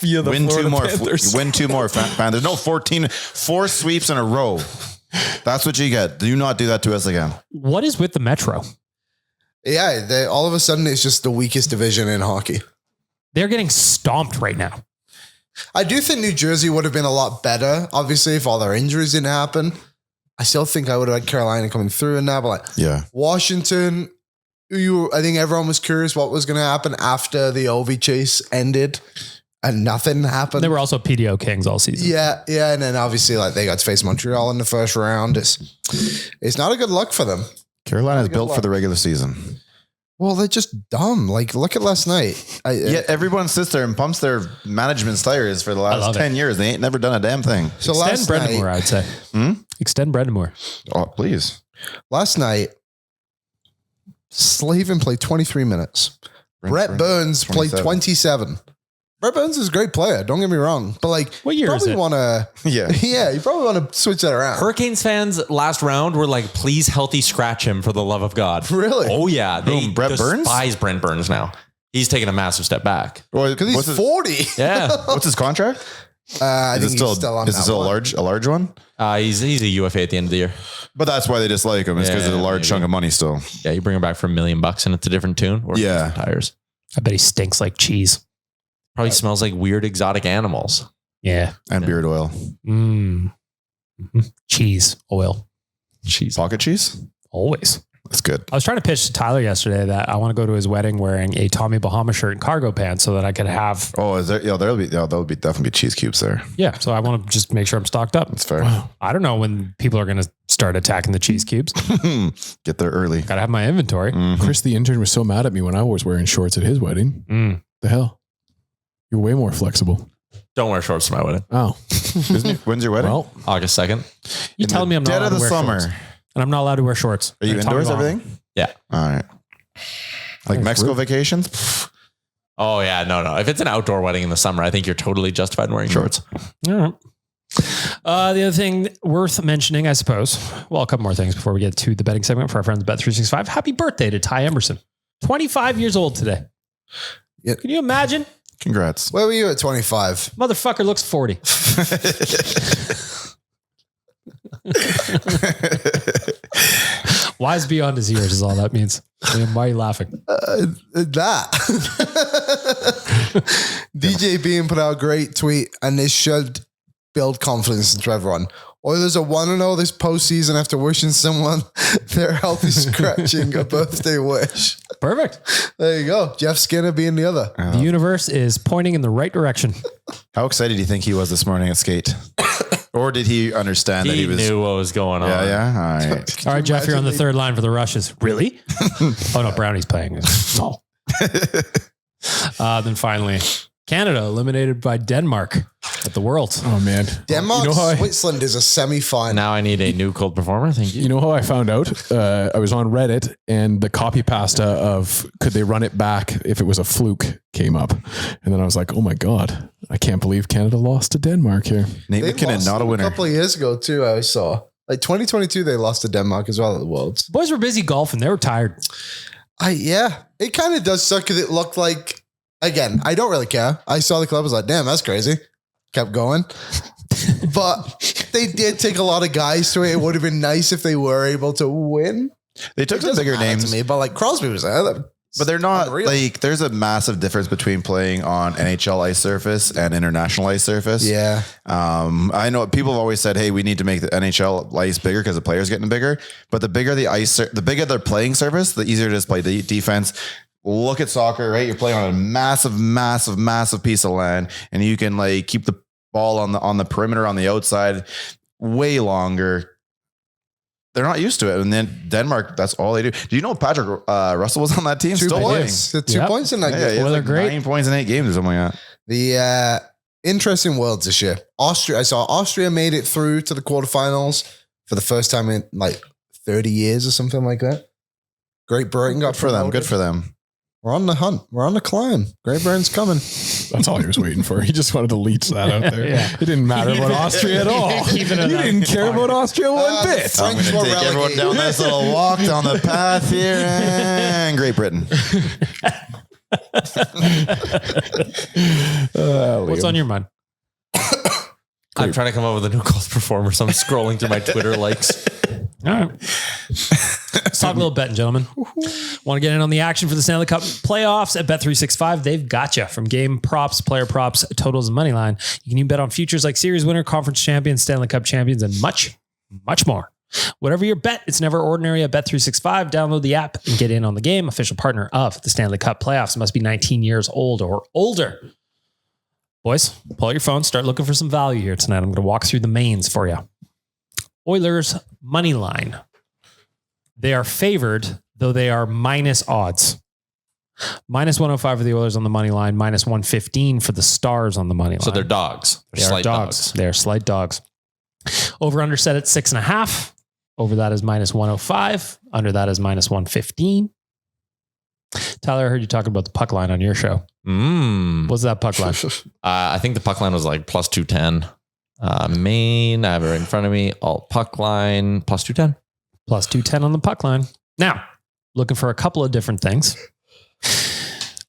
via the Win Florida two more. Panthers. Win two more. Fan. There's no 4 sweeps in a row. That's what you get. Do not do that to us again. what is with the Metro? Yeah, all of a sudden it's just the weakest division in hockey. They're getting stomped right now. I do think New Jersey would have been a lot better, obviously, if all their injuries didn't happen. I still think I would have had Carolina coming through in that, but like Yeah. Washington, I think everyone was curious what was going to happen after the Ovi chase ended and nothing happened. They were also PDO kings all season. Yeah, and then obviously like they got to face Montreal in the first round. It's not a good luck for them. Carolina's built luck. for the regular season. Well, they're just dumb. Like, look at last night. Yet everyone sits there and pumps their management's tires for the love last it. 10 years. They ain't never done a damn thing. So Extend last Brendan night, Moore, I'd say. Extend Brendan Moore. Oh, please. Last night, Slavin played 23 minutes. Brett Burns played 27. Brett Burns is a great player. Don't get me wrong. But like, What year is probably it? want to, Yeah. yeah, you probably want to switch that around. Hurricanes fans last round were like, please healthy scratch him for the love of God. Really? Oh, yeah. They Whom, Brett Burns? despise Brent Burns now. He's taking a massive step back. Because he's 40. Yeah. What's his contract? I think Is it he's still on is it that still one. a large one? He's a UFA at the end of the year. But that's why they dislike him. It's because Yeah, of a large maybe. chunk of money still. Yeah, you bring him back for $1 million and it's a different tune. Or Yeah. different tires. I bet he stinks like cheese. Probably smells like weird exotic animals. Yeah. And beard oil. Mm. Mhm. Cheese, oil, Jeez. Pocket cheese? always. That's good. I was trying to pitch to Tyler yesterday that I want to go to his wedding wearing a Tommy Bahama shirt and cargo pants so that I could have, Oh, is there? Yeah, there'll be definitely be cheese cubes there. yeah. So I want to just make sure I'm stocked up. That's fair. I don't know when people are going to start attacking the cheese cubes. Get there early. Got to have my inventory. Chris, the intern, was so mad at me when I was wearing shorts at his wedding. Mm. The hell? You're way more flexible. Don't wear shorts to my wedding. Oh, When's your wedding? well, August 2nd. You telling me I'm not dead allowed of to the wear summer. shorts. And I'm not allowed to wear shorts. Are you Like Tommy indoors? Bahama. Everything? Yeah. All right. Like Mexico vacations? Oh, yeah. No. If it's an outdoor wedding in the summer, I think you're totally justified in wearing shorts. All right. The other thing worth mentioning, I suppose, well, a couple more things before we get to the betting segment for our friends at Bet365. Happy birthday to Ty Emerson. 25 years old today. Yeah. Can you imagine? Congrats. Where were you at 25? Motherfucker looks 40. Wise beyond his years is all that means. Liam, why are you laughing? That. DJ Bean put out a great tweet, and this should build confidence into everyone. Oilers are 1-0 this postseason after wishing someone their healthy scratching a birthday wish. Perfect. There you go. Jeff Skinner being the other. The universe is pointing in the right direction. How excited do you think he was this morning at skate? Or did he understand that he was knew what was going on. Yeah. All right. All right, Jeff, you're on the third line for the Rushes. Really? Oh no, Brownie's playing. No. Then finally, Canada eliminated by Denmark at the World. Oh man, Denmark, Switzerland is a semi-final. Now I need a new cold performer. Thank you. You know how I found out? I was on Reddit and the copy pasta of could they run it back if it was a fluke came up. And then I was like, oh my God, I can't believe Canada lost to Denmark here. Nate They McKinnon, lost not a winner. A couple of years ago too, I saw. Like 2022, they lost to Denmark as well at the Worlds. Boys were busy golfing. They were tired. It kind of does suck because it looked like, again, I don't really care. I saw the club, I was like, damn, that's crazy. Kept going. But they did take a lot of guys to it. It would have been nice if they were able to win. They took some bigger names. To me, but like Crosby was there. But they're not Unreal. like, there's a massive difference between playing on NHL ice surface and international ice surface. Yeah. I know people have always said, hey, we need to make the NHL ice bigger because the players getting bigger. But the bigger the ice, the bigger their playing surface, the easier it is to play the defense. Look at soccer, right? You're playing on a massive piece of land, and you can like keep the ball on the perimeter on the outside way longer. They're not used to it. And then Denmark, that's all they do. Do you know Patrick Russell was on that team? Still playing. The 2 points in that game. Yeah, Well, they're like great. 9 points in 8 games or something like that. The interesting worlds this year. I saw Austria made it through to the quarterfinals for the first time in like 30 years or something like that. Great Britain got Good for them. promoted. Good for them. We're on the hunt. We're on the climb. Great Britain's coming. That's all he was waiting for. He just wanted to leech that out there. Yeah. It didn't matter about Austria at all. Keep it in You that didn't care about Austria one bit. French I'm going to were take everyone relegated. down this little walk down the path here and Great Britain. What's on your mind? I'm trying to come up with a new cold performer, so I'm scrolling through my Twitter likes. All right. Let's talk a little betting, gentlemen. Want to get in on the action for the Stanley Cup playoffs at Bet365? They've got you. From game props, player props, totals, and money line. You can even bet on futures like series winner, conference champions, Stanley Cup champions, and much, much more. Whatever your bet, it's never ordinary at Bet365. Download the app and get in on the game. Official partner of the Stanley Cup playoffs. Must be 19 years old or older. Boys, pull out your phone. Start looking for some value here tonight. I'm going to walk through the mains for you. Oilers money line. They are favored, though they are minus odds. Minus 105 for the Oilers on the money line, minus 115 for the Stars on the money line. So they're dogs. They're They are slight dogs. They are slight dogs. Over under set at 6.5. Over that is minus 105. Under that is minus 115. Tyler, I heard you talking about the puck line on your show. What's that puck line? I think the puck line was like plus 210. Main, I have it right in front of me. Alt puck line plus 210. Plus 210 on the puck line. Now, looking for a couple of different things.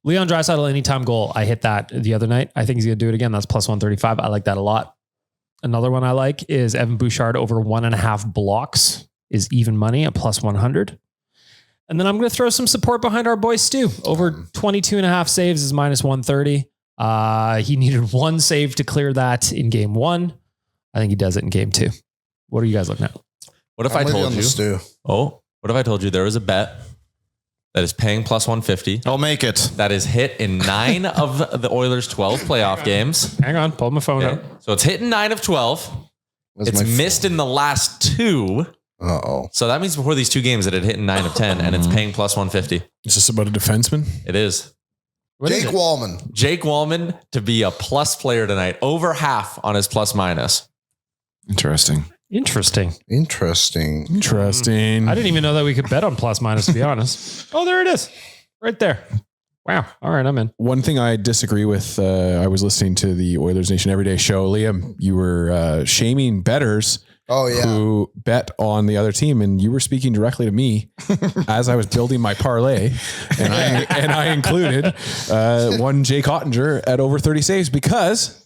Leon Draisaitl anytime goal. I hit that the other night. I think he's going to do it again. That's plus 135. I like that a lot. Another one I like is Evan Bouchard over 1.5 blocks is even money at plus 100. And then I'm going to throw some support behind our boy Stu. Over 22.5 saves is minus 130. He needed one save to clear that in game 1. I think he does it in game 2. What are you guys looking at? What if I told you? What if I told you there was a bet that is paying plus 150? I'll make it. That is hit in 9 of the Oilers' 12 playoff games. Hang on, pull my phone Okay. out. So it's hit in 9 of 12. It's missed in the last 2. Uh-oh. So that means before these 2 games that it hit in 9 of 10 and it's paying plus 150. Is this about a defenseman? It is. What is Jake it? Wallman. Jake Wallman to be a plus player tonight, over half on his plus minus. Interesting. Interesting. Interesting. Interesting. I didn't even know that we could bet on plus minus, to be honest. Oh, there it is. Right there. Wow. All right, I'm in. One thing I disagree with, I was listening to the Oilers Nation Everyday show. Liam, you were shaming bettors Oh, yeah. who bet on the other team, and you were speaking directly to me as I was building my parlay, and I included one Jake Ottinger at over 30 saves because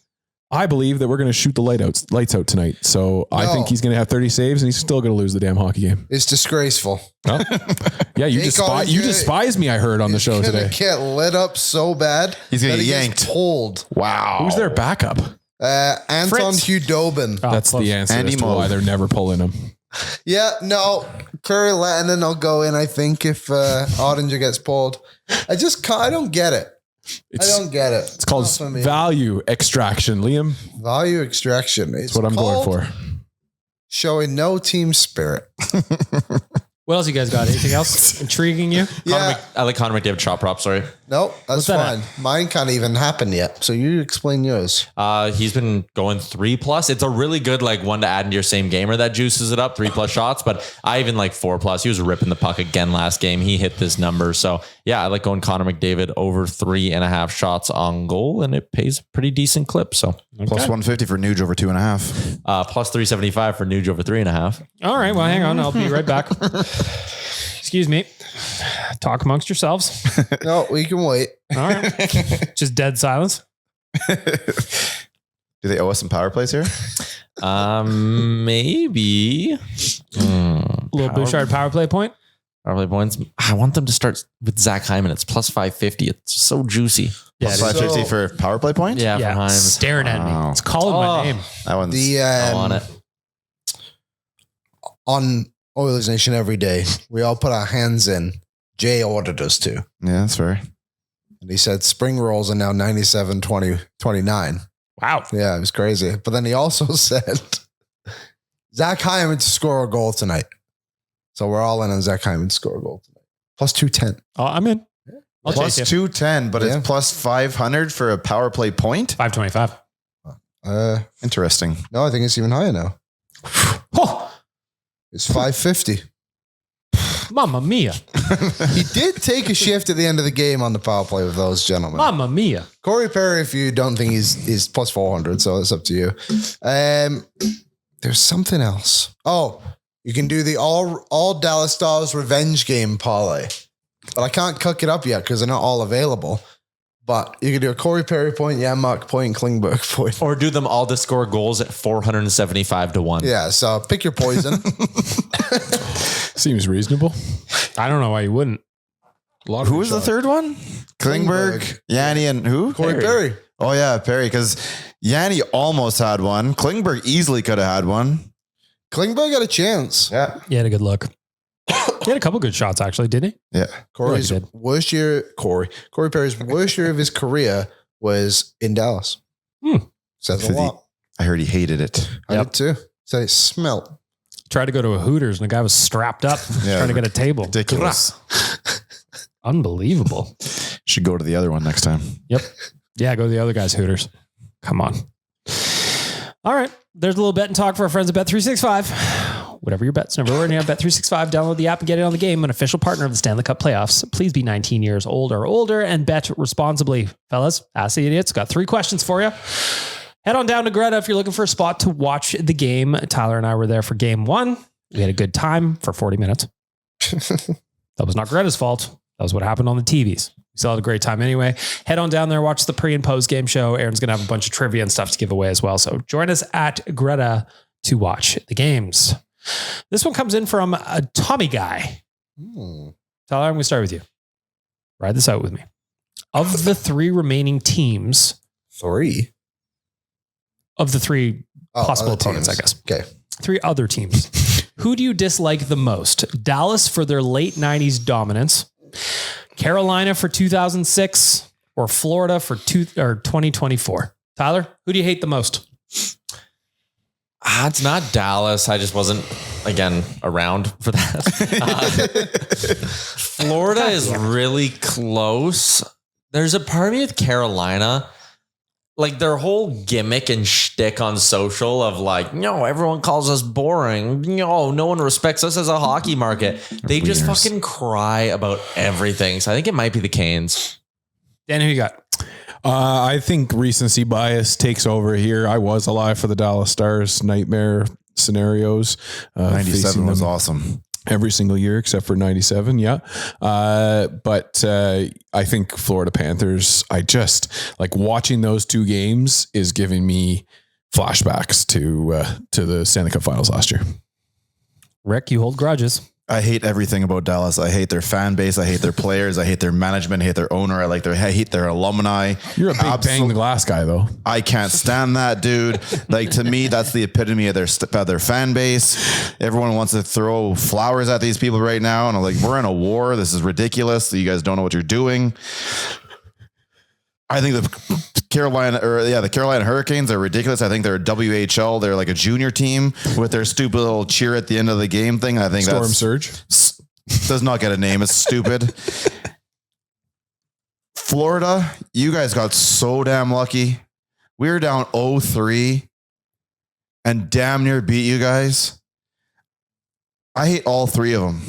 I believe that we're going to shoot the lights out tonight. So I No. think he's going to have 30 saves, and he's still going to lose the damn hockey game. It's disgraceful. Yeah, you Jake Ottinger- despise me. I heard on the show He's today. gonna get lit up so bad. He's gonna that get he gets yanked. pulled. Wow. Who's their backup? Anton Fritz. Hudobin. Oh, That's close. the answer Andy as to Moe. why they're never pulling him. Yeah, no. Curry Lettinen will go in, I think, if Ottinger gets pulled. I don't get it. I don't get it. It's called Not for me. value extraction, Liam. Value extraction. That's what I'm going for. Showing no team spirit. What else you guys got? Anything else intriguing you? Yeah. I like Connor McDavid chop prop. Sorry. Nope, that's What's that fine. Mine can't even happen yet. So you explain yours. He's been going 3+. It's a really good like one to add into your same gamer that juices it up 3+ shots. But I even like 4+. He was ripping the puck again last game. He hit this number. So yeah, I like going Connor McDavid over 3.5 shots on goal, and it pays a pretty decent clip. So Plus 150 for Nuge over 2.5. plus 375 for Nuge over 3.5. All right. Well, hang on. I'll be right back. Excuse me. Talk amongst yourselves. No, we can wait. All right. Just dead silence. Do they owe us some power plays here? Maybe. Little Bouchard power play point. Power play points. I want them to start with Zach Hyman. It's plus 550. It's so juicy. Yeah, Plus 550 for power play point? Yeah, for Yeah, Hyman. staring at me. Wow. It's calling my name. That one's I want it. On Oilers Nation every day, we all put our hands in. Jay ordered us to. yeah, that's fair. And he said spring rolls are now 97, 20, 29. Wow. Yeah, it was crazy. But then he also said Zach Hyman to score a goal tonight. So we're all in on Zach Hyman to score a goal tonight. Plus 210. Oh, I'm in. I'll Plus chase you. 210, but Yeah. it's plus 500 for a power play point. 525. Interesting. No, I think it's even higher now. Oh, It's 550. Mamma mia. He did take a shift at the end of the game on the power play with those gentlemen. Mamma mia. Corey Perry, if you don't think he's plus 400, so it's up to you. There's something else. Oh, you can do the all Dallas Stars revenge game parlay. But I can't cook it up yet because they're not all available. But you can do a Corey Perry point, Janmark point, Klingberg point. Or do them all to score goals at 475 to 1. Yeah, so pick your poison. Seems reasonable. I don't know why you wouldn't. Who was the third one? Klingberg, Yanni, and who? Corey Perry. Oh, yeah, Perry, because Yanni almost had one. Klingberg easily could have had one. Klingberg got a chance. Yeah. He had a good look. He had a couple good shots, actually, didn't he? Yeah. Corey's Like he did. worst year, Corey Perry's worst year of his career was in Dallas. Says a Because lot. I heard he hated it. I did too. So it smelled. Tried to go to a Hooters and the guy was strapped up Yeah, trying to get a table. Ridiculous. Unbelievable. Should go to the other one next time. Yep. Yeah, go to the other guy's Hooters. Come on. All right. There's a little bet and talk for our friends at Bet365. Whatever your bets, number one, you have Bet365. Download the app and get it on the game. An official partner of the Stanley Cup playoffs. Please be 19 years old or older and bet responsibly. Fellas, Ask the Idiots. Got 3 questions for you. Head on down to Greta if you're looking for a spot to watch the game. Tyler and I were there for game 1. We had a good time for 40 minutes. That was not Greta's fault. That was what happened on the TVs. We still had a great time anyway. Head on down there, watch the pre and post game show. Aaron's going to have a bunch of trivia and stuff to give away as well. So join us at Greta to watch the games. This one comes in from a Tommy guy. Tyler, I'm going to start with you. Ride this out with me. Of the 3 remaining teams, 3 of the 3 possible other opponents, teams. I guess. Okay. 3 other teams. Who do you dislike the most? Dallas for their late 90s dominance, Carolina for 2006, or Florida for 2024? Tyler, who do you hate the most? It's not Dallas. I just wasn't, again, around for that. Florida is really close. There's a part of me with Carolina, like their whole gimmick and shtick on social of like, no, everyone calls us boring. No one respects us as a hockey market. They just wieners. fucking cry about everything. So I think it might be the Canes. Dan, who you got? I think recency bias takes over here. I was alive for the Dallas Stars nightmare scenarios. 97 facing was them awesome. every single year except for 97. Yeah. But I think Florida Panthers, I just like watching those 2 games is giving me flashbacks to the Stanley Cup Finals last year. Rick, you hold grudges. I hate everything about Dallas. I hate their fan base. I hate their players. I hate their management. I hate their owner. I hate their alumni. You're a big bang the glass guy though. I can't stand that, dude. Like, to me, that's the epitome of their fan base. Everyone wants to throw flowers at these people right now. And I'm like, we're in a war. This is ridiculous. You guys don't know what you're doing. I think the Carolina Hurricanes are ridiculous. I think they're a WHL. They're like a junior team with their stupid little cheer at the end of the game thing. I think Storm Surge does not get a name. It's stupid. Florida, you guys got so damn lucky. We were down 0-3 and damn near beat you guys. I hate all three of them.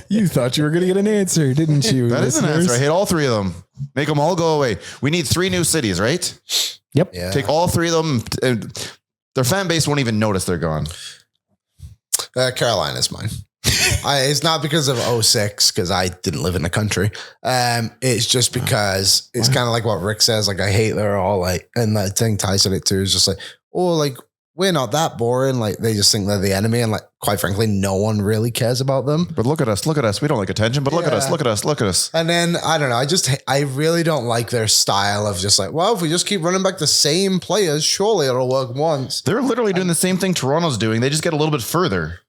You thought you were going to get an answer, didn't you? That is an answer. I hate all three of them. Make them all go away. We need 3 new cities, right? Yep. Yeah. Take all 3 of them. And their fan base won't even notice they're gone. Carolina's mine. It's not because of 06, because I didn't live in the country. It's just because it's kind of like what Rick says. Like, I hate they're all like, and that thing ties in it too. Is just like, oh, like, we're not that boring. Like, they just think they're the enemy. And like, quite frankly, no one really cares about them. But look at us. We don't like attention, but look at us. And then, I don't know. I really don't like their style of just like, well, if we just keep running back the same players, surely it'll work once. They're literally doing the same thing Toronto's doing. They just get a little bit further.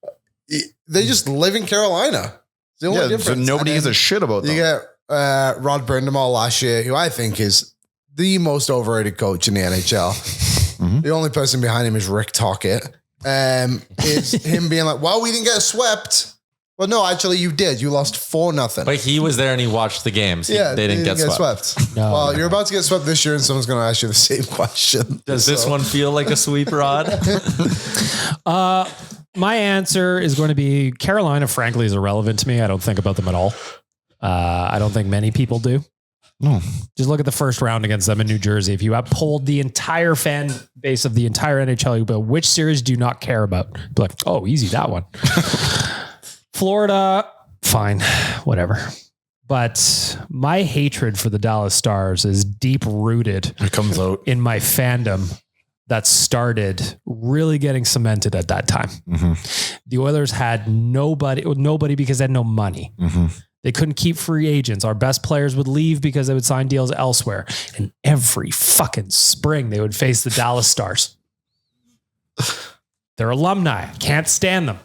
They just live in Carolina. The only difference. So nobody gives a shit about them. You get Rod Brind'Amour last year, who I think is the most overrated coach in the NHL. Mm-hmm. The only person behind him is Rick Tocchet. Is him being like, well, we didn't get swept. Well, no, actually you did. You lost 4-0. But he was there and he watched the games. They didn't get swept. No. Well, you're about to get swept this year and someone's going to ask you the same question. Does this one feel like a sweep, Rod? My answer is going to be Carolina, frankly, is irrelevant to me. I don't think about them at all. I don't think many people do. No. Just look at the first round against them in New Jersey. If you have polled the entire fan base of the entire NHL, you go, which series do you not care about? Be like, oh, easy, that one. Florida, fine, whatever. But my hatred for the Dallas Stars is deep rooted. It comes out in my fandom that started really getting cemented at that time. Mm-hmm. The Oilers had nobody because they had no money. Mm-hmm. They couldn't keep free agents. Our best players would leave because they would sign deals elsewhere. And every fucking spring they would face the Dallas Stars. They're alumni. Can't stand them.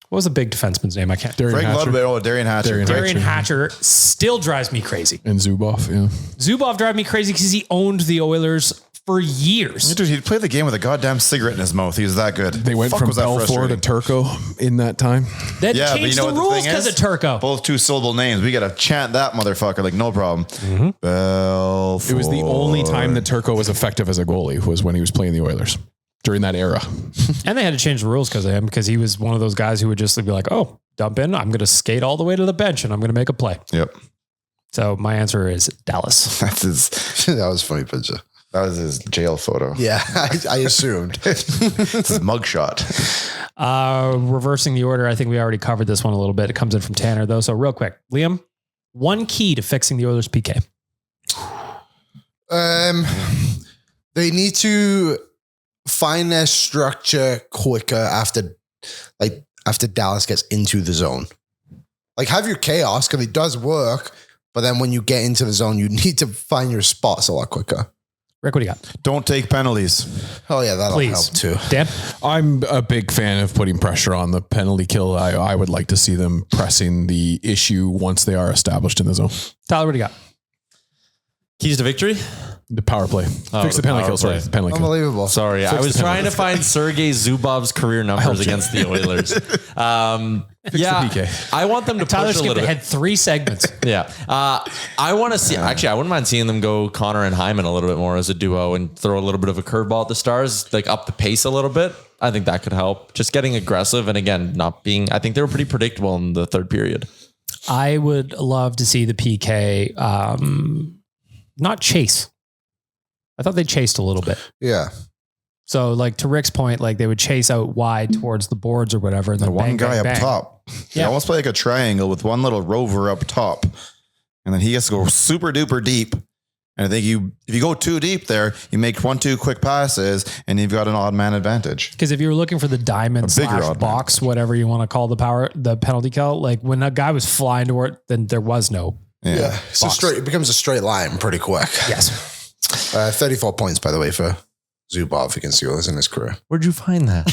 What was a big defenseman's name? I can't. Darian Hatcher. Darian Hatcher still drives me crazy. And Zubov, yeah. Zubov drives me crazy because he owned the Oilers for years. Dude, he'd play the game with a goddamn cigarette in his mouth. He was that good. They went from Belfort to Turco in that time. That changed the rules because of Turco. Both 2-syllable names. We got to chant that motherfucker like no problem. Mm-hmm. Belfort. It was the only time that Turco was effective as a goalie was when he was playing the Oilers during that era. And they had to change the rules because of him, because he was one of those guys who would just be like, oh, dump in. I'm going to skate all the way to the bench and I'm going to make a play. Yep. So my answer is Dallas. That's his. That was a funny picture. That was his jail photo. Yeah, I assumed. It's his mugshot. Reversing the order, I think we already covered this one a little bit. It comes in from Tanner, though. So real quick, Liam, one key to fixing the Oilers PK. They need to find their structure quicker after Dallas gets into the zone. Like, have your chaos, because it does work, but then when you get into the zone, you need to find your spots a lot quicker. Rick, what do you got? Don't take penalties. Oh yeah, that'll Please. help too. Dan? I'm a big fan of putting pressure on the penalty kill. I would like to see them pressing the issue once they are established in the zone. Tyler, what do you got? Keys to victory? The power play. Fix the penalty kill. Sorry, the penalty kill. Unbelievable. Sorry, I was trying to find Sergei Zubov's career numbers against the Oilers. Yeah, the PK. I want them to Tyler push a skipped little bit. ahead 3 segments. Yeah. I want to see, actually, I wouldn't mind seeing them go Connor and Hyman a little bit more as a duo and throw a little bit of a curveball at the Stars, like up the pace a little bit. I think that could help. Just getting aggressive and again, not being, I think they were pretty predictable in the third period. I would love to see the PK not chase. I thought they chased a little bit. Yeah. So like to Rick's point, like they would chase out wide towards the boards or whatever. And The then one bang, guy bang, up bang. top. Yeah, almost play like a triangle with one little rover up top. And then he has to go super duper deep. And I think if you go too deep there, you make 1-2 quick passes and you've got an odd man advantage. Because if you're looking for the diamond A bigger / odd box, whatever you want to call the penalty kill, like when a guy was flying toward, then there was no. Yeah. So it becomes a straight line pretty quick. Yes. 34 points, by the way, for Zubov against the Oilers in his career. Where'd you find that?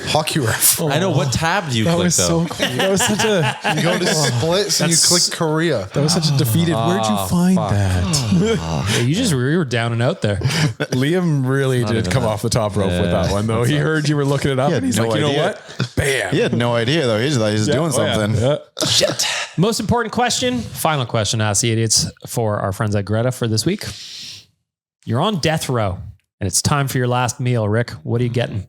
Hockey ref. I know. What tab do you That click was though? so cool. That was such a You go to splits and you click Korea. that was such a defeated. Where'd you find that? Yeah, you were down and out there. Liam really did come off the top rope with that one, though. He heard you were looking it up, and he's no like, you know idea. what? Bam. He had no idea though. He just thought he was doing something. Yeah. Most important question, final question, Ask the Idiots for our friends at Greta for this week. You're on death row and it's time for your last meal. Rick, what are you getting?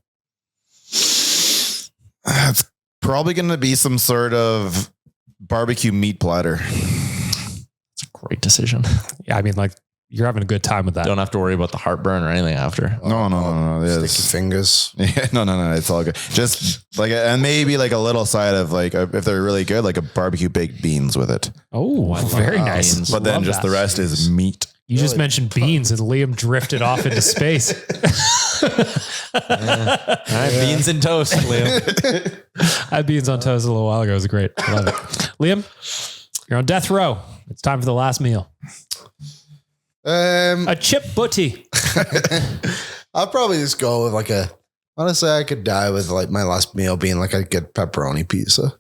It's probably going to be some sort of barbecue meat platter. It's a great decision. Yeah, I mean, like, you're having a good time with that. Don't have to worry about the heartburn or anything after. No. Sticky fingers. Yeah, no. It's all good. Just like, and maybe like a little side of like, if they're really good, like a barbecue baked beans with it. Oh, very nice. beans. But then Love just that. the rest is meat. You just mentioned beans and Liam drifted off into space. All right, beans and toast, Liam. I had beans on toast a little while ago. It was great. I love it. Liam, you're on death row. It's time for the last meal. A chip butty. I'll probably just go with like honestly, I could die with like my last meal being like a good pepperoni pizza.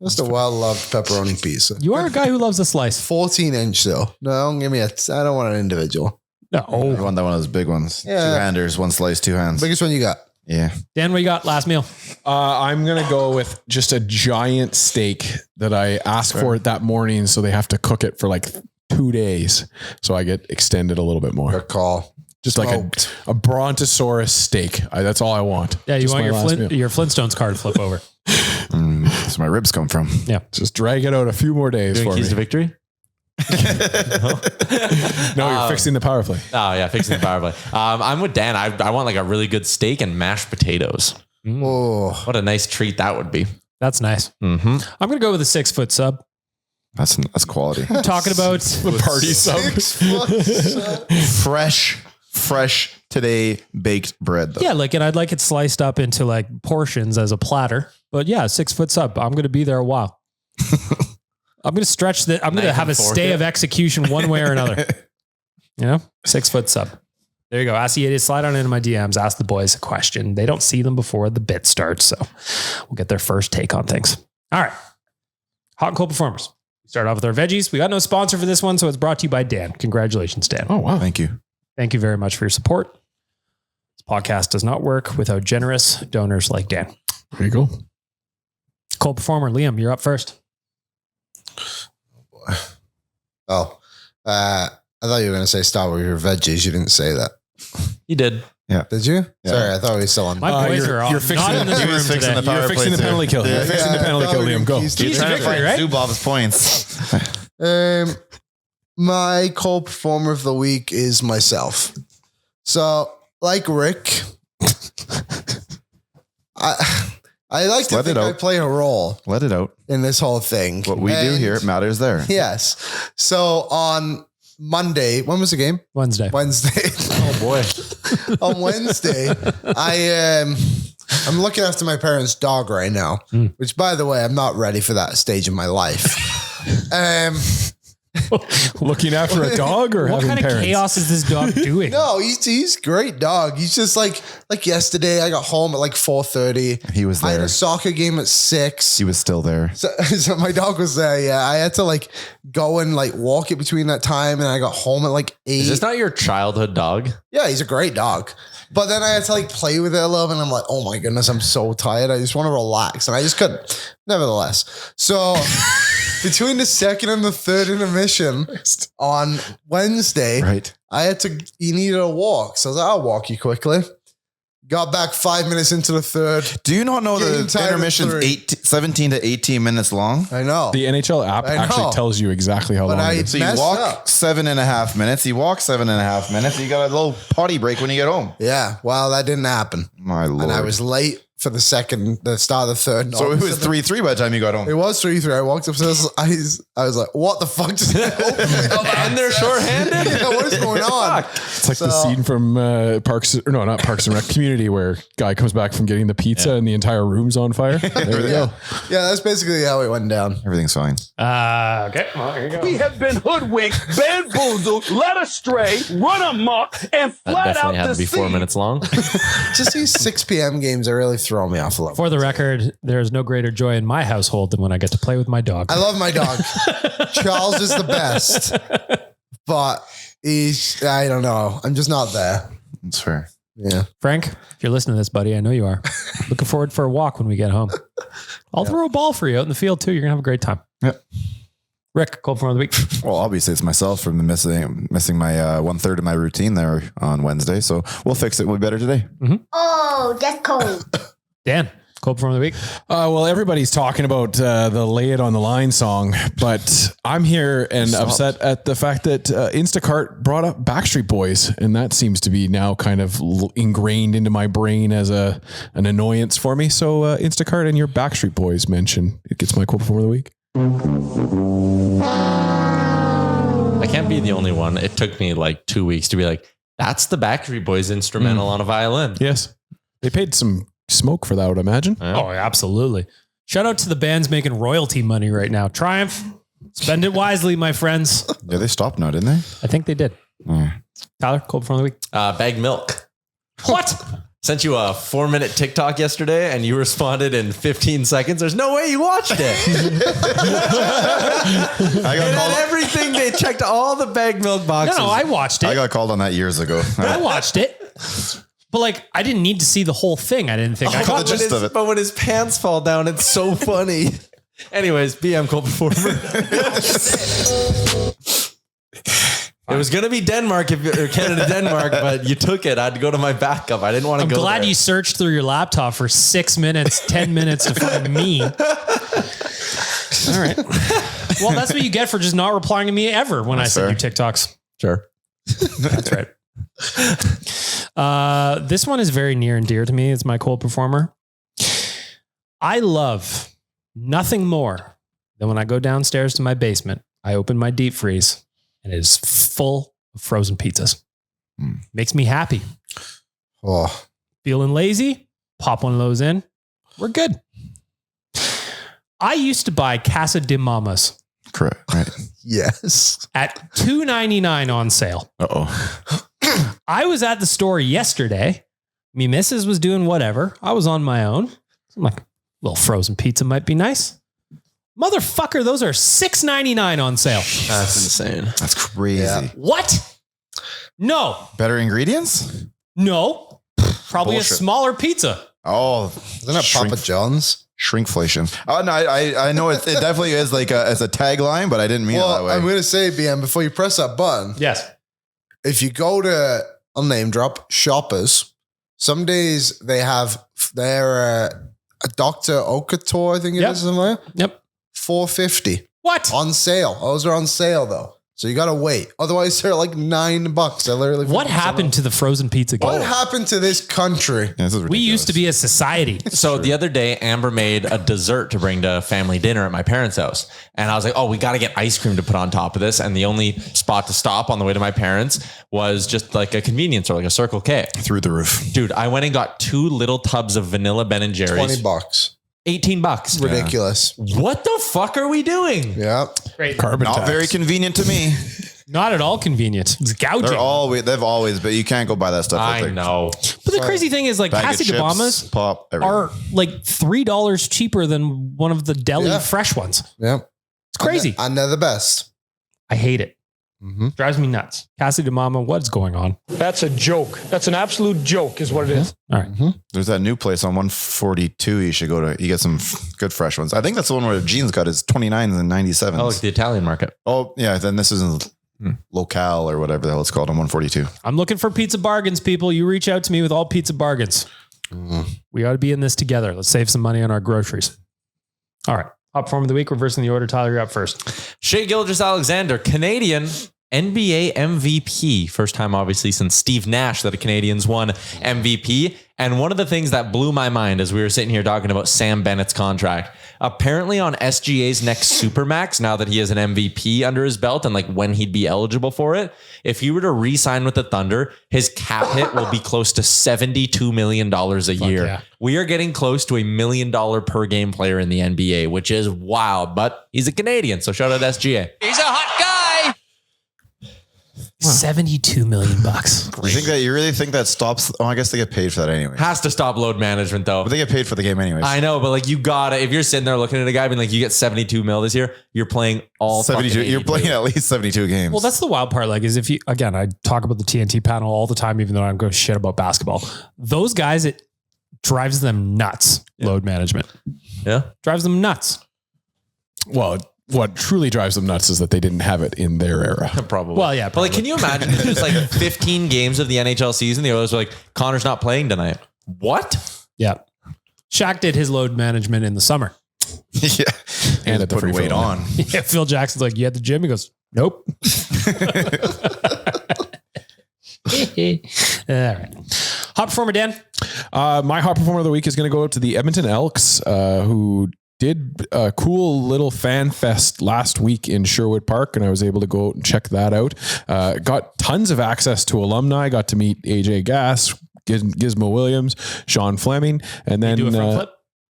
Just a well-loved pepperoni pizza. You are a guy who loves a slice. 14-inch though. No, don't give me I don't want an individual. I No. want that one of those big ones. Yeah. Two-handers, one slice, two hands. Biggest one you got? Yeah. Dan, what you got? Last meal. I'm going to go with just a giant steak that I asked for it that morning. So they have to cook it for like 2 days. So I get extended a little bit more. Good call. Just like Smoked. a Brontosaurus steak. That's all I want. Yeah, you Just want my last meal. your Flintstones card flip over. That's where my ribs come from. Just drag it out a few more days Doing for keys me. to victory? No, you're fixing the power play. Oh yeah, fixing the power play. I'm with Dan. I want like a really good steak and mashed potatoes. Oh, What a nice treat that would be. That's nice. Mm-hmm. I'm going to go with a 6-foot sub. That's quality. I'm talking about The party sub. 6 foot. Fresh today baked bread though. yeah, like, and I'd like it sliced up into like portions as a platter. But yeah, 6-foot sub. I'm going to be there a while. I'm going to stretch that. I'm going to Knife have a and fork stay it. of execution one way or another. You know, 6-foot sub. There you go. Ask the Idiots. Slide on into my DMs. Ask the boys a question. They don't see them before the bit starts, so we'll get their first take on things. All right, hot and cold performers. We start off with our veggies. We got no sponsor for this one, so it's brought to you by Dan. Congratulations, Dan. Oh, wow. Thank you. Thank you very much for your support. This podcast does not work without generous donors like Dan. There you go. Cold performer, Liam, you're up first. Oh, I thought you were going to say start with your veggies. You didn't say that. You did. Did you? Yeah. Sorry, I thought we were still on. My boys you're- are you're off. fixing Not in the- this he was room fixing today. the power You're play fixing the too. penalty kill. You're Yeah. fixing the penalty kill, Liam. Go. Keys to He's trying to victory, find right? Zubov's points. My cold performer of the week is myself. So, like Rick, I like to Let it think I out. play a role Let it out. in this whole thing. What we do And- here matters there. Yes. So on Monday, when was the game? Wednesday. Wednesday. Oh boy. On Wednesday, I'm looking after my parents' dog right now, which by the way, I'm not ready for that stage of my life. Looking after a dog or What having kind of parents? chaos is this dog doing? No, he's a great dog. He's just like yesterday, I got home at like 4:30. He was I had there. a soccer game at 6. He was still there. So my dog was there. Yeah, I had to like go and like walk it between that time, and I got home at like 8. Is this not your childhood dog? Yeah, he's a great dog. But then I had to like play with it a little bit, and I'm like, oh my goodness, I'm so tired. I just want to relax. And I just couldn't. Nevertheless. So between the second and the third intermission on Wednesday, Right. he needed a walk. So I was like, I'll walk you quickly. Got back 5 minutes into the third. Do you not know Getting the tired of intermission's three. 17 to 18 minutes long? I know. The NHL app I know. actually tells you exactly how But long I- it is. So you Messed walk up. 7.5 minutes. You walk 7.5 minutes. You got a little potty break when you get home. Yeah. Well, that didn't happen. My Lord. And I was late for the start of the third. So it was 3-3 by the time you got home. It was 3-3. I walked upstairs. I was like, what the fuck just happened? And they're shorthanded? Yeah, what is going on? It's like the scene from not Parks and Rec, Community, where guy comes back from getting the pizza and the entire room's on fire. There you go. Yeah, that's basically how it went down. Everything's fine. Okay, well, here you go. We have been hoodwinked, bamboozled, led astray, run amok, and That flat out definitely had to be 4 deceived. minutes long. Just these 6 p.m. games are really throwing me off a little. For the record, there is no greater joy in my household than when I get to play with my dog. I love my dog. Charles is the best, but I don't know. I'm just not there. That's fair. Yeah. Frank, if you're listening to this, buddy, I know you are. Looking forward for a walk when we get home. I'll throw a ball for you out in the field too. You're going to have a great time. Yep. Rick, cold form of the week. Well, obviously it's myself from missing my 1/3 of my routine there on Wednesday. So we'll fix it. We'll be better today. Oh, that's cold. Dan, cold form of the week. Well, everybody's talking about the Lay It on the Line song, but I'm here and upset at the fact that Instacart brought up Backstreet Boys, and that seems to be now kind of ingrained into my brain as an annoyance for me. So Instacart and your Backstreet Boys mention, it gets my cold form of the week. I can't be the only one. It took me like 2 weeks to be like, that's the Backstreet Boys instrumental on a violin. Yes. They paid some smoke for that, I would imagine. Oh, absolutely. Shout out to the bands making royalty money right now. Triumph, spend it wisely, my friends. Yeah, they stopped now, didn't they? I think they did. Yeah. Tyler, cold form of the week. Bag milk. What? Sent you a 4-minute TikTok yesterday and you responded in 15 seconds. There's no way you watched it. I got And called. everything, they checked all the bag milk boxes. No, I watched it. I got called on that years ago. I watched it. But like, I didn't need to see the whole thing. I didn't think I caught could. the gist of it. But when his pants fall down, it's so funny. Anyways, BM cold performer. It was going to be Denmark or Canada, Denmark, but you took it. I had to go to my backup. I didn't want to I'm go glad there. you searched through your laptop for 6 minutes, 10 minutes to find me. All right. Well, that's what you get for just not replying to me ever when I send you TikToks. Sure. That's right. This one is very near and dear to me. It's my cold performer. I love nothing more than when I go downstairs to my basement, I open my deep freeze and it is full of frozen pizzas. Makes me happy. Oh, Feeling lazy? Pop one of those in. We're good. I used to buy Casa de Mamas Correct. Right. yes. at $2.99 on sale. Uh-oh. I was at the store yesterday. Me missus was doing whatever. I was on my own. I'm like, little frozen pizza might be nice. Motherfucker, those are $6.99 on sale. That's insane. That's crazy. Yeah. What? No. Better ingredients? No. Probably Bullshit. a smaller pizza. Oh, Isn't that Papa John's? Shrinkflation. Oh no, I know it definitely is like as a tagline, but I didn't mean it that Well, way. I'm going to say, BM, before you press that button, Yes. if you go to, I'll name drop, Shoppers, some days they have their a Dr. Okator, I think it Yep. is, something like that. Yep. $4.50 What? on sale. Those are on sale though. So you got to wait. Otherwise they're like $9. They're literally What 50% happened off. to the frozen pizza game? What happened to this country? Yeah, this is We used to be a society. So the other day, Amber made a dessert to bring to family dinner at my parents' house. And I was like, oh, we got to get ice cream to put on top of this. And the only spot to stop on the way to my parents was just like a convenience store, like a Circle K. through the roof. Dude, I went and got 2 little tubs of vanilla Ben & Jerry's. $20. $18. Ridiculous. What the fuck are we doing? Yeah. Great. Carbon Not tax. very convenient to me. Not at all convenient. It's gouging. They've always, but you can't go buy that stuff. I know. But the crazy thing is, like, Bag of Casa de chips, Mamas pop, everything. are like $3 cheaper than one of the deli Yeah. fresh ones. Yeah. It's crazy. And they're the best. I hate it. Mm-hmm. Drives me nuts. Casa de Mama, what's going on? That's a joke. That's an absolute joke is what it is. All right. There's that new place on 142. You should go to. You get some good fresh ones. I think that's the one where Gene's got his 29s and 97s. Oh, it's the Italian market. Oh yeah, then this isn't locale or whatever the hell it's called on 142. I'm looking for pizza bargains, people. You reach out to me with all pizza bargains. We ought to be in this together. Let's save some money on our groceries. All right. Hot form of the week, reversing the order. Tyler, you're up first. Shea Gilgeous-Alexander, Canadian NBA MVP. First time, obviously, since Steve Nash that the Canadians won MVP. And one of the things that blew my mind as we were sitting here talking about Sam Bennett's contract, apparently on SGA's next Supermax, now that he has an MVP under his belt and like when he'd be eligible for it, if he were to re-sign with the Thunder, his cap hit will be close to $72 million a year. yeah. We are getting close to $1 million per game player in the NBA, which is wild, but he's a Canadian. So shout out SGA. He's a hot guy. $72 million. You really think that stops? Oh, I guess they get paid for that anyway. Has to stop load management though. But they get paid for the game anyways. I know, but like you gotta, if you're sitting there looking at a guy being like, you get 72 mil this year, you're playing all 72. fucking You're playing 82. at least 72 games. Well, that's the wild part. Like, is if you, again, I talk about the TNT panel all the time, even though I don't go shit about basketball. Those guys, it drives them nuts. Load management. Yeah. Drives them nuts. Well, what truly drives them nuts is that they didn't have it in their era. Probably. Well, yeah, But like, can you imagine if there's like 15 games of the NHL season? The Oilers are like, Connor's not playing tonight. What? Yeah. Shaq did his load management in the summer. yeah. And at the Put free weight throw line. on. Yeah, Phil Jackson's like, you at the gym? He goes, nope. All right. Hot performer, Dan. My hot performer of the week is going to go to the Edmonton Elks, who did a cool little fan fest last week in Sherwood Park, and I was able to go out and check that out. Got tons of access to alumni. Got to meet AJ Gass, Gizmo Williams, Sean Fleming, and then Do a front flip?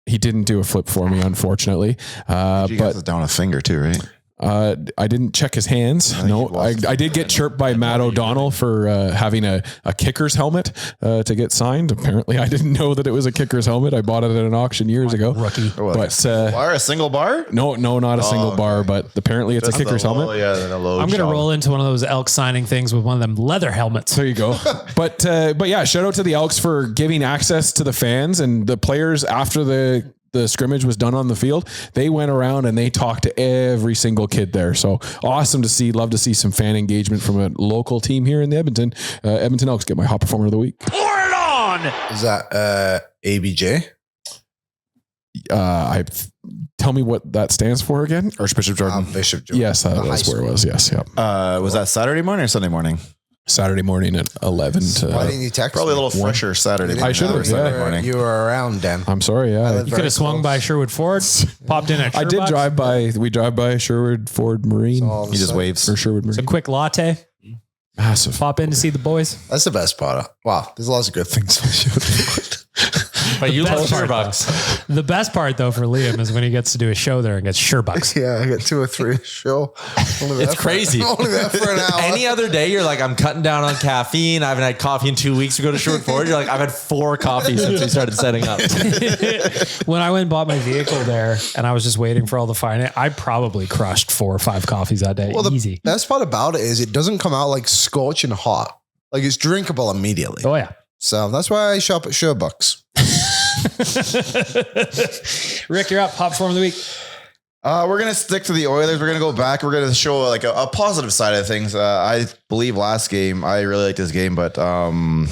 he didn't do a flip for me, unfortunately. But But down a finger too, right? I didn't check his hands. No, I did get chirped by Matt O'Donnell for having a kicker's helmet to get signed. Apparently, I didn't know that it was a kicker's helmet. I bought it at an auction years ago. Rookie. But Bar, a single bar? no, not a single bar. But apparently, it's a kicker's helmet. Yeah, then a load I'm going to shot. roll into one of those Elk signing things with one of them leather helmets. There you go. But yeah, shout out to the Elks for giving access to the fans and the players after the scrimmage was done on the field. They went around and they talked to every single kid there. So awesome to see. Love to see some fan engagement from a local team here in the Edmonton. Edmonton Elks get my hot performer of the week. Pour it on. Is that ABJ? Tell me what that stands for again. Archbishop Jordan. Bishop Jordan. Yes, that was where it was. Yes, yep. Was that Saturday morning or Sunday morning? Saturday morning at 11 Why to. didn't you text Probably a me? little fresher Saturday. I should have, morning, Sunday yeah. morning. You were around, Dan. I'm sorry. Yeah, You could have swung by Sherwood Ford, popped in at I did Sherbucks. drive by. We drive by Sherwood Ford Marine He just waves. or Sherwood A Marine. quick latte. Massive. Pop in to see the boys. That's the best part. Wow, there's lots of good things. But you love best part, Sherbucks. The best part, though, for Liam is when he gets to do a show there and gets Sherbucks. Yeah, I got 2 or 3 show. It's crazy. Only there for an hour. Any other day, you're like, I'm cutting down on caffeine. I haven't had coffee in 2 weeks. We go to Sherwood Ford. You're like, I've had 4 coffees since we started setting up. When I went and bought my vehicle there and I was just waiting for all the finance, I probably crushed 4 or 5 coffees that day. Well, the Easy. best part about it is it doesn't come out like scorching hot. Like it's drinkable immediately. Oh, yeah. So that's why I shop at Sherbucks. Rick, you're up. Hot performer of the week. We're going to stick to the Oilers. We're going to go back. We're going to show like a positive side of things. I believe last game, I really liked this game, but John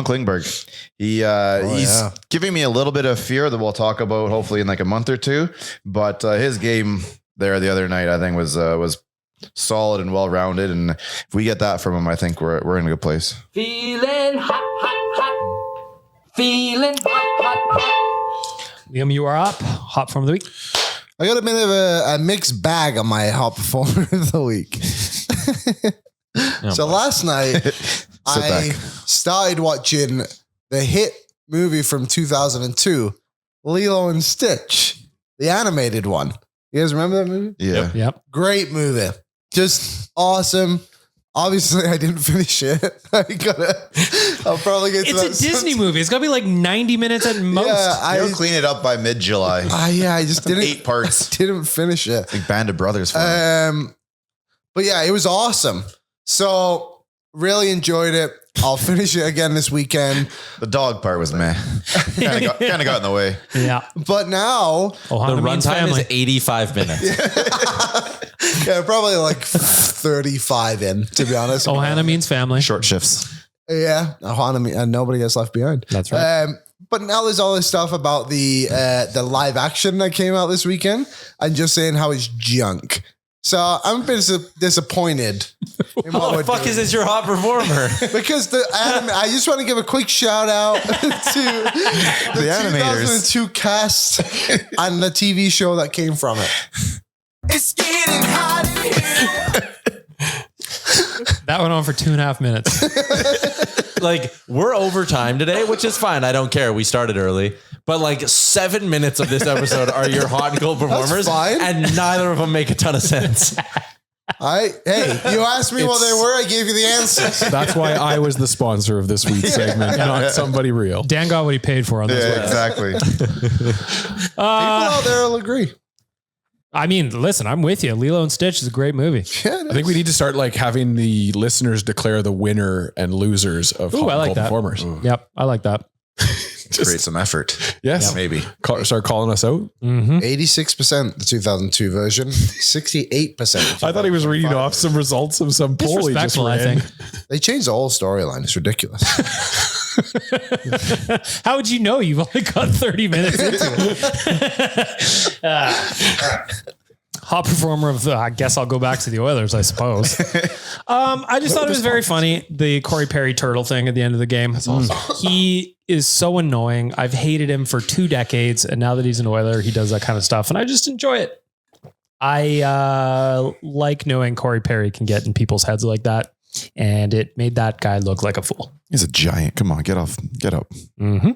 Klingberg, he's giving me a little bit of fear that we'll talk about hopefully in like a month or two. But his game there the other night, I think was solid and well-rounded. And if we get that from him, I think we're in a good place. Feeling hot, hot, hot. Feeling hot, hot, hot. Liam, you are up. Hot performer of the week. I got a bit of a mixed bag on my hot performer of the week. So last night, I started watching the hit movie from 2002, Lilo and Stitch, the animated one. You guys remember that movie? Yeah. Yep. Great movie. Just awesome. Obviously, I didn't finish it. I'll probably get to It's that. a Disney movie. It's got to be like 90 minutes at most. Yeah, He'll clean it up by mid-July. I just didn't. 8 parts. Didn't finish it. Like Band of Brothers. For him. But yeah, it was awesome. So really enjoyed it. I'll finish it again this weekend. The dog part was meh. Kind of got in the way. Yeah. But now, Ohana The means runtime family. is 85 minutes. yeah, probably like 35 in, to be honest. Ohana means family. Short shifts. Yeah, and nobody gets left behind. That's right. But now there's all this stuff about the live action that came out this weekend, and just saying how it's junk. So I'm a bit disappointed in what we're doing. Is this your hot performer? Because I just want to give a quick shout out to the animators. 2002 cast and the TV show that came from it. It's getting hot in here. That went on for 2.5 minutes. Like, we're overtime today, which is fine. I don't care. We started early. But like 7 minutes of this episode are your hot and cold performers. fine. And neither of them make a ton of sense. Hey, you asked me what they were. I gave you the answers. That's why I was the sponsor of this week's segment, not somebody real. Dan got what he paid for on this one. Exactly. People out there will agree. I mean, listen, I'm with you. Lilo and Stitch is a great movie. I think we need to start like having the listeners declare the winner and losers of hot I and like cold that. performers. Yep, I like that. Create some effort. Yes, Maybe. Start calling us out. 86% the 2002 version, 68%. I thought he was reading off some results of some poll he just Disrespectful, I ran. think. They changed the whole storyline. It's ridiculous. How would you know? You've only got 30 minutes into it. Hot performer of the, I guess I'll go back to the Oilers, I suppose. I just thought it was very funny. The Corey Perry turtle thing at the end of the game. That's awesome. He is so annoying. I've hated him for 2 decades. And now that he's an Oiler, he does that kind of stuff. And I just enjoy it. I like knowing Corey Perry can get in people's heads like that. And it made that guy look like a fool. He's a giant. Come on, get up. Mm-hmm.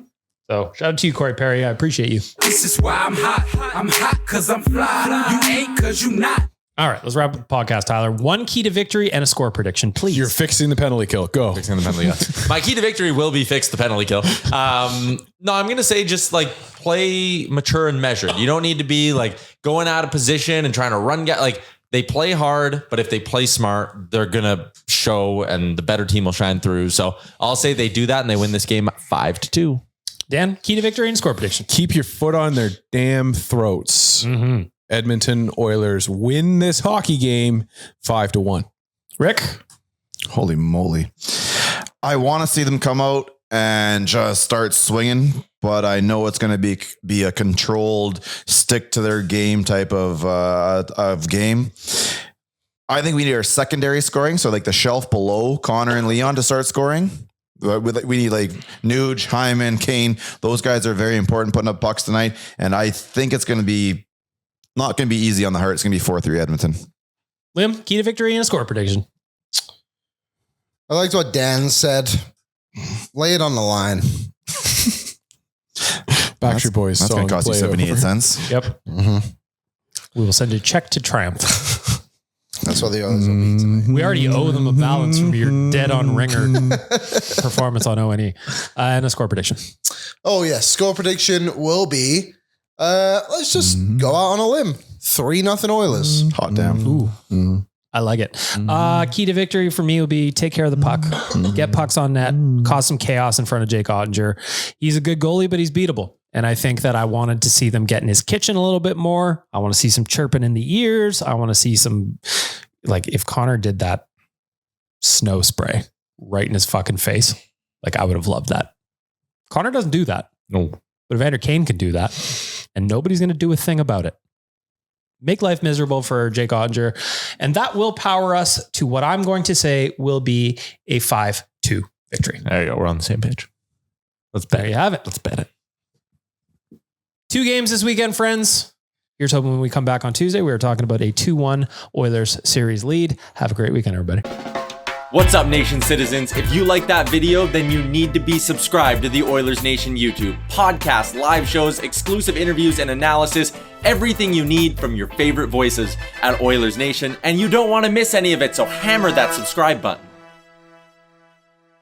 So shout out to you, Corey Perry. I appreciate you. This is why I'm hot. I'm hot because I'm fly. You ain't because you not. All right, let's wrap up the podcast, Tyler. 1 key to victory and a score prediction, please. You're fixing the penalty kill. Go. Fixing the penalty kill. My key to victory will be fix the penalty kill. No, I'm going to say just like play mature and measured. You don't need to be like going out of position and trying to run. Like they play hard, but if they play smart, they're going to show and the better team will shine through. So I'll say they do that and they win this game 5-2. Dan, key to victory and score prediction. Keep your foot on their damn throats. Mm-hmm. Edmonton Oilers win this hockey game 5-1. Rick? Holy moly. I want to see them come out and just start swinging, but I know it's going to be a controlled stick to their game type of game. I think we need our secondary scoring. So like the shelf below Connor and Leon to start scoring. We need like Nuge, Hyman, Kane. Those guys are very important putting up pucks tonight. And I think it's going to be not going to be easy on the heart. It's going to be 4-3 Edmonton. Liam, key to victory and a score prediction. I liked what Dan said. Lay it on the line. Backstreet Boys That's going song. to cost you play 78 over. cents. Yep. Mm-hmm. We will send a check to Triumph. That's what the Oilers will be tonight. We already owe them a balance from your dead on ringer performance on O&E. And a score prediction. Oh, yes. Score prediction will be, let's just go out on a limb. 3-0 Oilers. Hot damn. Ooh. I like it. Key to victory for me will be take care of the puck, get pucks on net, cause some chaos in front of Jake Ottinger. He's a good goalie, but he's beatable. And I think that I wanted to see them get in his kitchen a little bit more. I want to see some chirping in the ears. I want to see some, like if Connor did that snow spray right in his fucking face, like I would have loved that. Connor doesn't do that. No. But Evander Kane can do that. And nobody's going to do a thing about it. Make life miserable for Jake Ottinger. And that will power us to what I'm going to say will be a 5-2 victory. There you go. We're on the same page. Let's bet. There you have it. Let's bet it. 2 games this weekend, friends. Here's hoping when we come back on Tuesday, we are talking about a 2-1 Oilers series lead. Have a great weekend, everybody. What's up, Nation citizens? If you like that video, then you need to be subscribed to the Oilers Nation YouTube. Podcasts, live shows, exclusive interviews, and analysis. Everything you need from your favorite voices at Oilers Nation. And you don't want to miss any of it, so hammer that subscribe button.